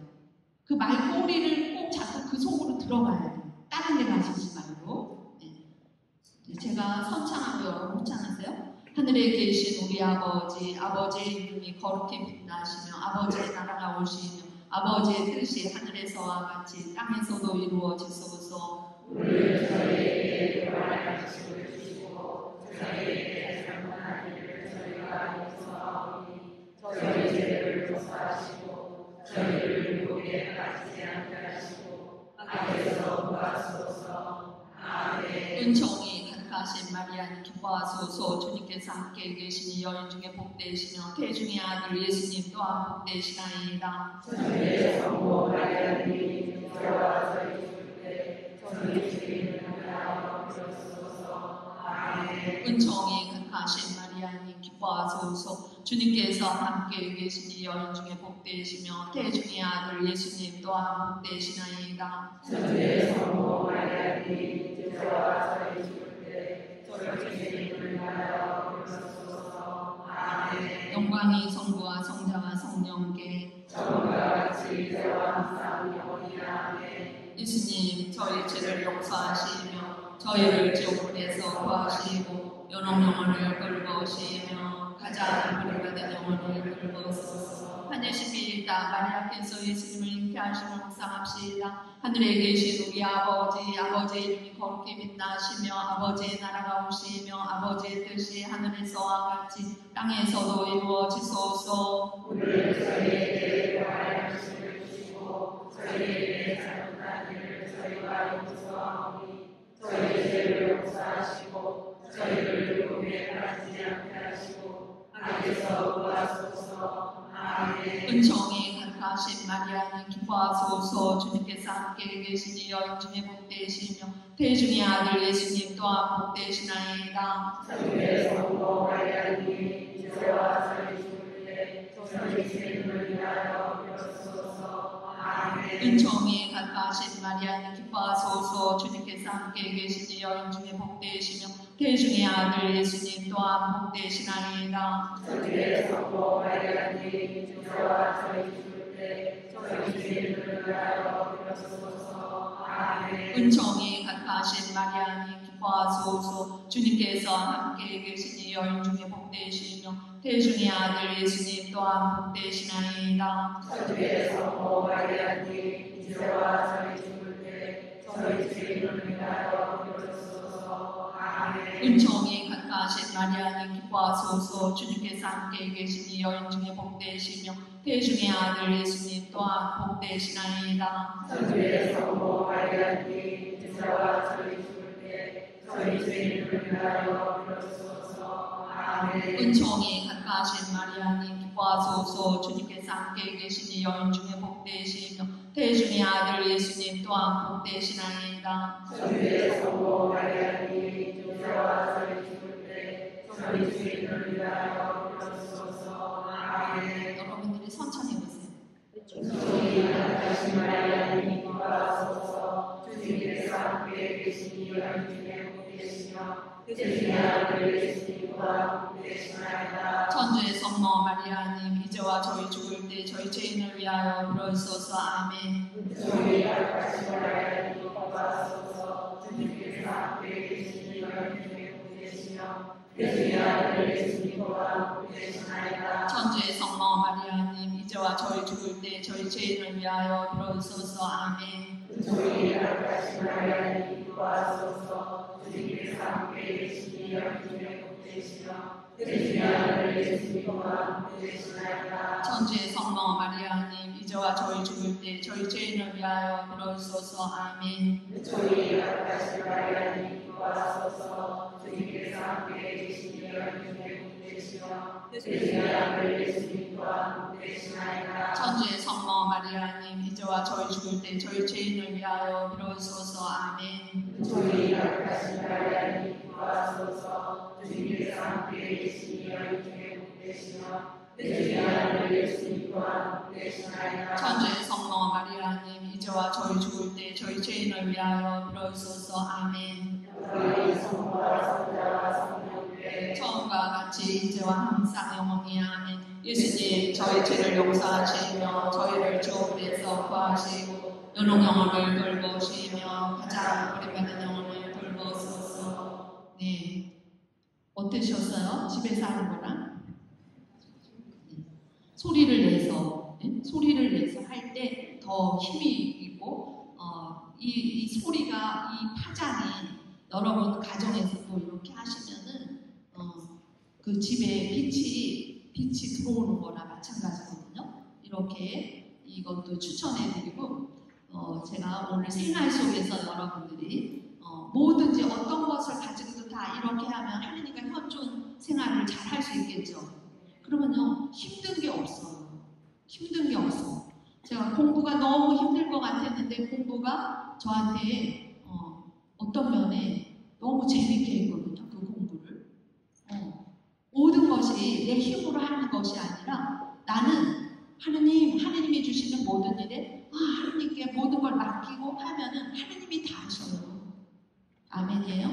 그 말꼬리를 꼭 잡고 그 속으로 들어가야 돼요. 다른 데 가시지 말고. 제가 선창하고 여러분 호창하세요. 하늘에 계신 우리 아버지, 아버지의 이름이 거룩히 빛나시며 아버지의 나라가 오시며 아버지의 뜻이 하늘에서와 같이 땅에서도 이루어지소서. 우리를 저희에게 요구하시고 주시고 저희에게 잘못한 일을 저희가 용서하오니 저희 죄를 용서하시고 저희를 유혹에 빠지지 않게 하시고 악에서 구하소서. 아멘. 은총이 가득하신 마리아님 기뻐하소서. 주님께서 함께 계시니 여인 중에 복되시며 태중의 아들 예수님 또한 복되시나이다. 주님의 성부 마리아님이 저와 저희 죽을 때 저희 주님을 위하여 비로소서. 아멘. 은총이 가득하신 마리아님 기뻐하소서. 주님께서 함께 계시니 여인 중에 복되시며 태중의 아들 예수님 또한 복되시나이다. 주님의 성부 마리아님이 저와 저희 죽을 때 저희 주님을 위하여 비로소서. 아멘. 영광이 성부와 성자와 성령께 처음과 같이 이제와 항상 영원히나. 아멘. 예수님 저희 죄를 용서하시며 저희를 지옥불에서 구하시고 연옥 영혼을 끌고오시며 가장 버림받은 영혼을 끌고오소서. 하늘신 비일다 마리아께서 예수님을 잉태하심을 묵상합시다. 하늘에 계신 우리 아버지, 아버지의 이름이 거룩히 빛나시며 아버지의 나라가 오시며 아버지의 뜻이 하늘에서와 같이 땅에서도 이루어지소서. 우리를 저희에게 요구하여 주시고 저희에게 잘못한 일을 저희가 용서하오니 저희 죄를 용서하시고 저희를 유혹에 빠지지 않게 하시고 악에서 구하소서. 아멘. 은총이 가득하신 마리아님 기뻐하소서. 주님께서 함께 계시니 여인 중에 복되시며 태중의 아들 예수님 또한 복되시나이다. 주님의 성부 마리아님이 이제와 저희 죽을 때 저희 주님을 위하여 비로소서. 아멘. 은총이 가득하신 마리아님 기뻐하소서. 주님께서 함께 계시니 여인 중에 복되시며 태중의 아들 예수님 또한 복되시나이다. 주님의 성부 마리아님이 이제와 저희 죽을 때 저희 주님을 위하여 비로소서. 아멘. 은총이 가득하신 마리아님 기뻐하소서. 주님께서 함께 계시니 여인 중에 복되시며 태중의 아들 예수님 또한 복되시나이다. 천주의 성모 마리아님 이제와 저희 죽을 때 저희 죄인을 위하여 기도하소서. 아멘. 은총이 간파하신 마리아님 기뻐하소서. 주님께서 함께 계시니 여인 중에 복되시며 태중의 아들 예수님 또한 복되시나이다. 천주의 성모 마리아님 이제와 저희 죽을 때 저희 죄인을 위하여 기도하소서. 아멘. 은총이 간파하신 마리아님 기뻐하소서. 주님께서 함께 계시니 여인 중에 복되시며 태중의 아들 예수님 또한 복되시나이다. 천주의 성모 마리아님 이제와 저희 죽을 때 저희 죄인을 위하여 기도하소서. 아멘. 여러분들이 선천해 보세요. 은총이 간파하신 마리아님 기뻐하소서. 주님께서 함께 계시니 여인 중에 복되시며 태중의 아들 예수님 또한 복되시나이다. 천주의 성모 마리아님 이제와 저희 죽을 때 저희 죄인을 위하여 그러소서. 아멘. 은총이 간파하신 마리아님 기뻐하소서. 주님께서 함께 계시니 여인 중에 복되시며 태중의 아들 예수님 또한 복되시나이다. 천주의 성모 마리아님 이제와 저희 죽을 때 저희 죄인을 위하여 그러소서. 아멘. 은총이 간파하신 마리아님 기뻐하소서. 주님께서 함께 계시니 여인 중에 복되시며 태중의 아들 예수님 또한 복되시나이다. 천주의 성모 마리아님 이제와 저희 죽을 때 저희 죄인을 위하여 그러소서. 아멘. 은총이 간파하신 마리아님 기뻐하소서. 주님께서 함께 계시니 여인 중에 복되시며 태중의 아들 예수님 또한 복되시나이다. 천주의 성모 마리아님 이제와 저희 죽을 때 저희 죄인을 위하여 그러소서. 아멘. 은총이 간파하신 마리아님 기뻐하소서. 주님께서 함께 계시니 여인 중에 복되시며 태중의 아들 예수님 또한 복되시나이다. 천주의 성모 마리아님 이제와 저희 죽을 때 저희 죄인을 위하여 그러소서. 아멘. 너희 성부와 성자와 성령께 처음과 같이 이제와 항상 영원히. 아멘. 예수님 저희 죄를 용서하시며 저희를 죄업에서 구하시고 연옥 영혼을 돌보시며 가장 버림받은 영혼을 돌보소서. 네, 어떠셨어요? 집에서 하는 거랑? 소리를 내서 소리를 내서 할 때 더 힘이 있고 이 소리가 이 파장이 여러분 가정에서도 이렇게 하시면은 그 집에 빛이 들어오는 거나 마찬가지거든요. 이렇게 이것도 추천해드리고 제가 오늘 생활 속에서 여러분들이 뭐든지 어떤 것을 가지고도 다 이렇게 하면 하느님과 현존 생활을 잘 할 수 있겠죠. 그러면요 힘든 게 없어요. 힘든 게 없어. 제가 공부가 너무 힘들 것 같았는데 공부가 저한테 어떤 면에 너무 재밌게 했거든요. 그 공부를. 모든 것이 내 힘으로 하는 것이 아니라 나는 하느님이 주시는 모든 일에 하느님께 모든 걸 맡기고 하면은 하느님이 다 하셔요. 아멘이에요?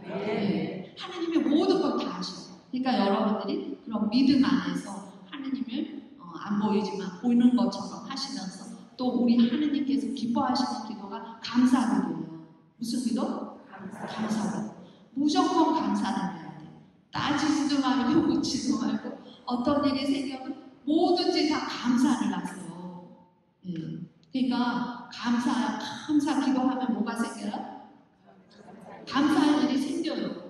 네. 하느님이 모든 걸 다 하셔요. 그러니까 여러분들이 그런 믿음 안에서 하느님을 안 보이지만 보이는 것처럼 하시면서 또 우리 하느님께서 기뻐하시는 기도가 감사 기도예요. 무슨 기도? 감사로. 무조건 감사를 해야 돼. 따지지도 말고 묻지도 말고 어떤 일이 생기면 뭐든지 다 감사를 하세요. 예. 그러니까 감사 기도하면 뭐가 생겨요? 감사할 일이 생겨요.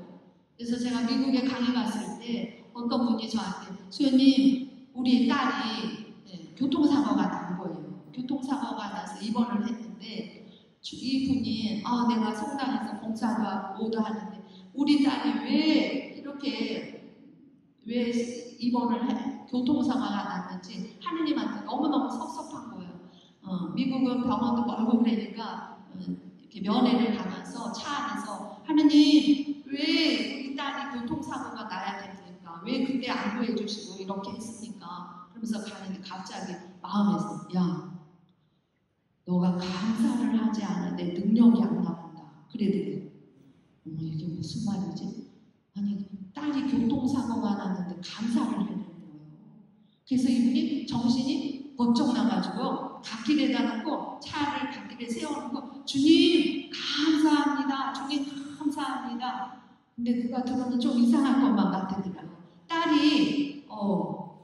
그래서 제가 미국에 강의 갔을 때 어떤 분이 저한테 수연님 우리 딸이 교통사고가 난 거예요. 교통사고가 나서 입원을 했는데 이분이 내가 성당에서 봉사도 하고 뭐도 하는데 우리 딸이 왜 입원을 교통사고가 났는지 하느님한테 너무너무 섭섭한 거예요. 미국은 병원도 멀고 그러니까 이렇게 면회를 가면서 차 안에서 하느님 왜 우리 딸이 교통사고가 나야 됩니까? 왜 그때 안 구해주시고 이렇게 했습니까? 그러면서 가는데 갑자기 마음에서 야 너가 감사를 하지 않은 내 능력이 안 나간다. 그래도 이게 무슨 말이지? 아니 딸이 교통사고가 났는데 감사를 해야 되는 거예요. 그래서 이분이 정신이 번쩍 나가지고 갓길에다 놓고 차를 갓길에 세워놓고 주님 감사합니다. 주님 감사합니다. 근데 그가 들어는 좀 이상할 것만 같더라고요. 딸이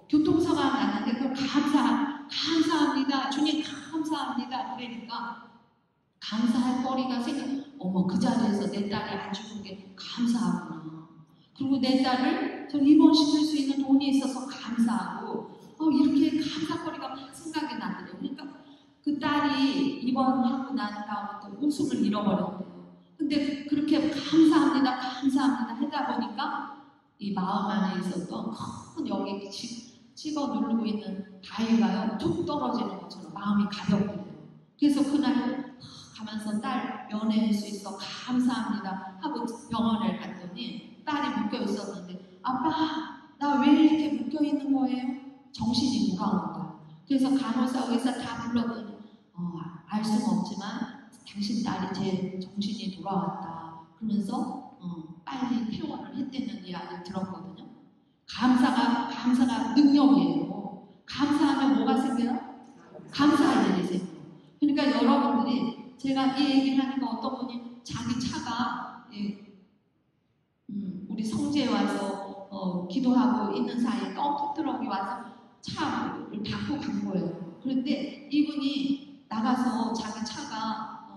교통사고가 났는데 그걸 감사합니다. 주님 감사합니다. 그러니까 감사할 거리가 어머 그 자리에서 내 딸이 안 죽은 게 감사하구나. 그리고 내 딸을 저 입원시킬 수 있는 돈이 있어서 감사하고 이렇게 감사거리가 막 생각이 나더래요. 그러니까 그 딸이 입원하고 난 다음부터 웃음을 잃어버렸대요. 근데 그렇게 감사합니다 하다 보니까 이 마음 안에 있었던 큰 여기 찍어 누르고 있는 바위가요 툭 떨어지는 것처럼 마음이 가볍게 돼요. 그래서 그날 가면서 딸 면회할 수 있어 감사합니다 하고 병원에 갔더니 딸이 묶여 있었는데 아빠 나 왜 이렇게 묶여 있는 거예요? 정신이 돌아온 거예요. 그래서 간호사 의사 다 불렀더니 알 수는 없지만 당신 딸이 제 정신이 돌아왔다 그러면서 빨리 퇴원을 했다는 이야기를 들었거든요. 감사가 능력이에요. 감사하면 뭐가 생겨요? 감사할 일이 생겨요. 그러니까 여러분들이 제가 이 얘기를 하니까 어떤 분이 자기 차가 우리 성지에 와서 기도하고 있는 사이에 덤프트럭이 와서 차를 닫고 간 거예요. 그런데 이분이 나가서 자기 차가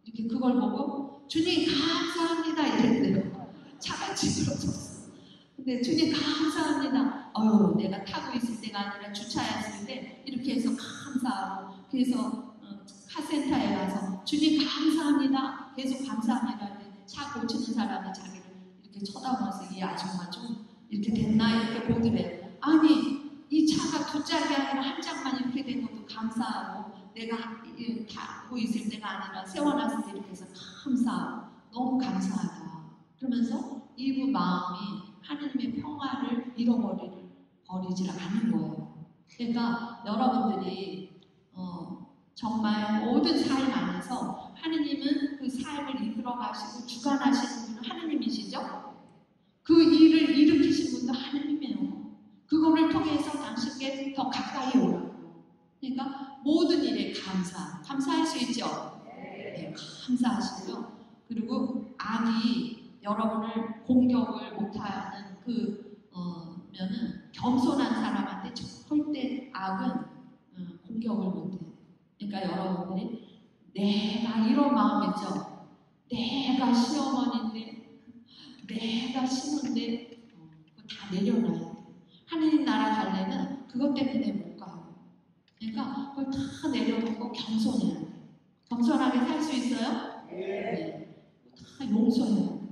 이렇게 그걸 보고 주님 감사합니다 이랬대요. 차가 찌그러졌어. 근데 주님 감사합니다. 내가 타고 있을 때가 아니라 주차했을 때 이렇게 해서 감사하고 그래서 카센터에 가서 주님 감사합니다. 계속 감사합니다. 차 고치는 사람이 자기를 이렇게 쳐다보면서 이 아줌마 좀 이렇게 됐나 이렇게 보더래요. 아니 이 차가 두 짝이 아니라 한 짝만 이렇게 된 것도 감사하고 내가 타고 있을 때가 아니라 세워놨을 때 이렇게 해서 감사하고 너무 감사하다. 그러면서 이분 마음이 하느님의 평화를 잃어버리질 않은 거예요. 그러니까 여러분들이 정말 모든 삶 안에서 하느님은 그 삶을 이끌어 가시고 주관하시는 분은 하느님이시죠? 그 일을 일으키신 분도 하느님이에요. 그거를 통해서 당신께 더 가까이 오라고. 그러니까 모든 일에 감사할 수 있죠? 네, 감사하시고요. 그리고 악이 여러분을 공격을 못하는 면은 겸손한 사람한테 절대 악은 공격을 못해요. 그러니까 여러분들이 내가 이런 마음이죠. 내가 시어머니인데 내가 신우인데 그거 다 내려놔야 돼요. 하느님 나라 갈래는 그것 때문에 못 가요. 그러니까 그걸 다 내려놓고 겸손해야 돼요. 겸손하게 살 수 있어요? 네. 다 용서해야 돼요.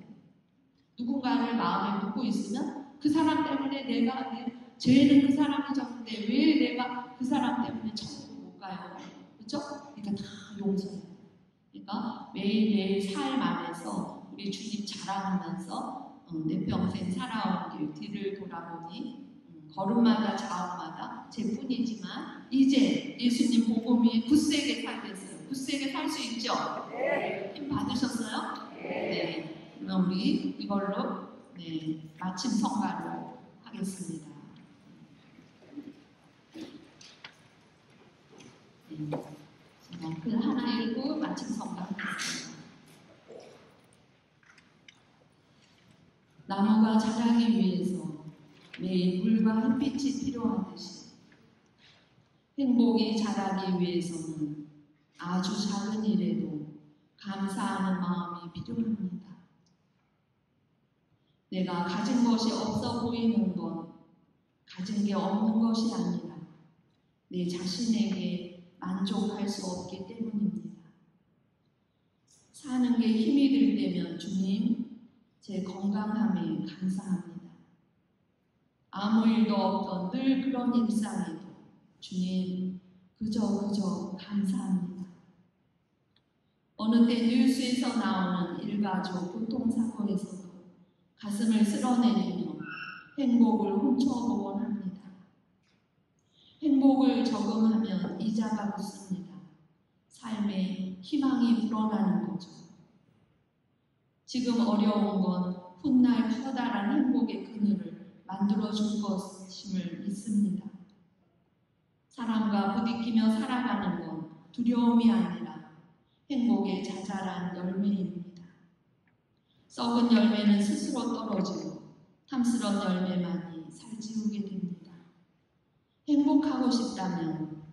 누군가를 마음에 묻고 있으면 그 사람 때문에 내가 죄는 그 사람이 졌는데 왜 내가 그 사람 때문에 천국 못 가요? 그렇죠? 그러니까 다 용서해요. 그러니까 매일매일 삶 안에서 우리 주님 자랑하면서 내 평생 살아온 길 뒤를 돌아보니 걸음마다 자음마다 제뿐이지만 이제 예수님 복음이 굳세게 살겠어요. 굳세게 살 수 있죠? 힘 받으셨어요? 네. 그럼 우리 이걸로 마침 성가를 하겠습니다. 글 하나 읽고 마침 성가하겠습니다. 나무가 자라기 위해서 매일 물과 햇빛이 필요하듯이 행복이 자라기 위해서는 아주 작은 일에도 감사하는 마음이 필요합니다. 내가 가진 것이 없어 보이는 건 가진 게 없는 것이 아니라 내 자신에게 만족할 수 없기 때문입니다. 사는 게 힘이 들 때면 주님, 제 건강함에 감사합니다. 아무 일도 없던 늘 그런 일상에도 주님, 그저 감사합니다. 어느 때 뉴스에서 나오는 일가족 교통사고에서도 가슴을 쓸어내리며 행복을 훔쳐보곤 합니다. 행복을 저금하면 이자가 붙습니다. 삶에 희망이 불어나는 거죠. 지금 어려운 건 훗날 커다란 행복의 그늘을 만들어줄 것임을 믿습니다. 사람과 부딪히며 살아가는 건 두려움이 아니라 행복의 자잘한 열매입니다. 썩은 열매는 스스로 떨어지고 탐스러운 열매만이 살찌우게 됩니다. 행복하고 싶다면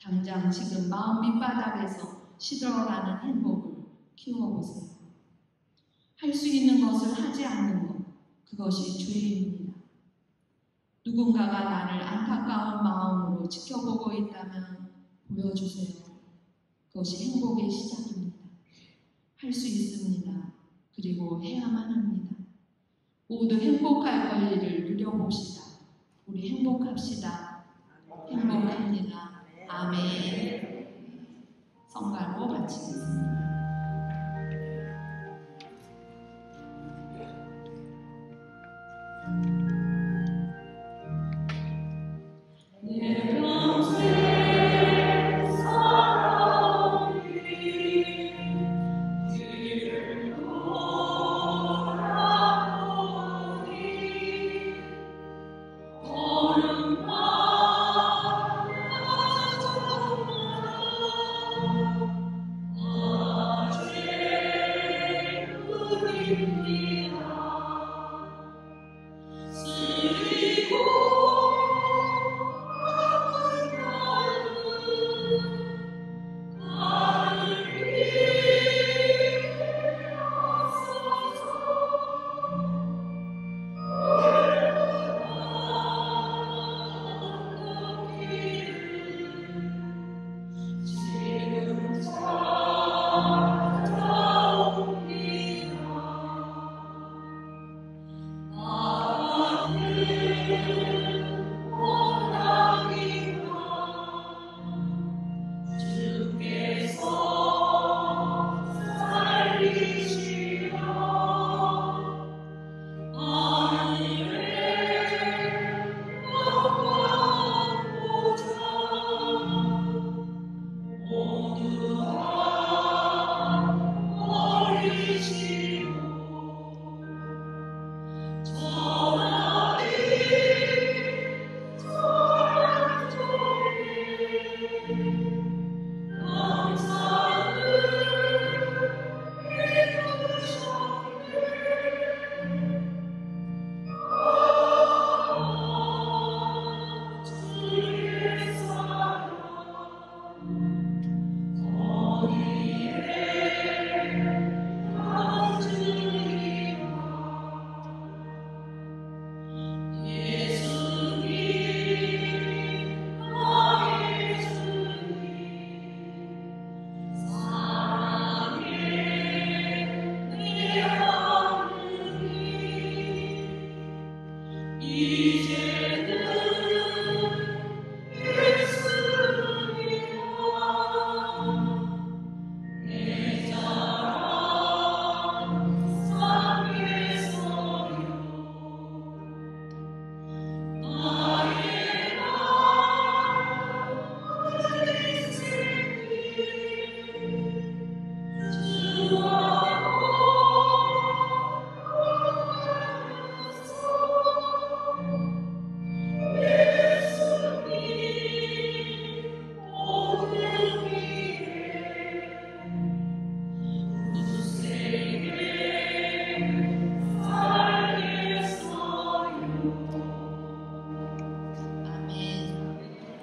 당장 지금 마음 밑바닥에서 시들어가는 행복을 키워보세요. 할 수 있는 것을 하지 않는 것, 그것이 죄입니다. 누군가가 나를 안타까운 마음으로 지켜보고 있다면 보여주세요. 그것이 행복의 시작입니다. 할 수 있습니다. 그리고 해야만 합니다. 모두 행복할 권리를 누려봅시다. 우리 행복합시다. 행복합니다. 아멘. 성가로 마치겠습니다.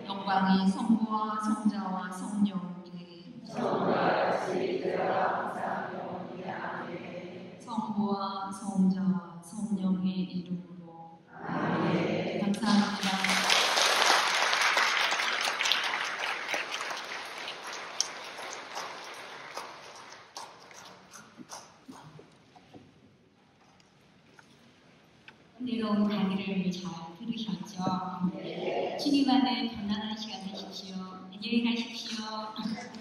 영광이 성부와 성자와 성령께 성부와 성자와 성령의 이름으로 아멘. 감사합니다. 은혜로운 강의를 잘 들으셨죠? 주님 안에 편안한 시간 되십시오. 안녕히 가십시오.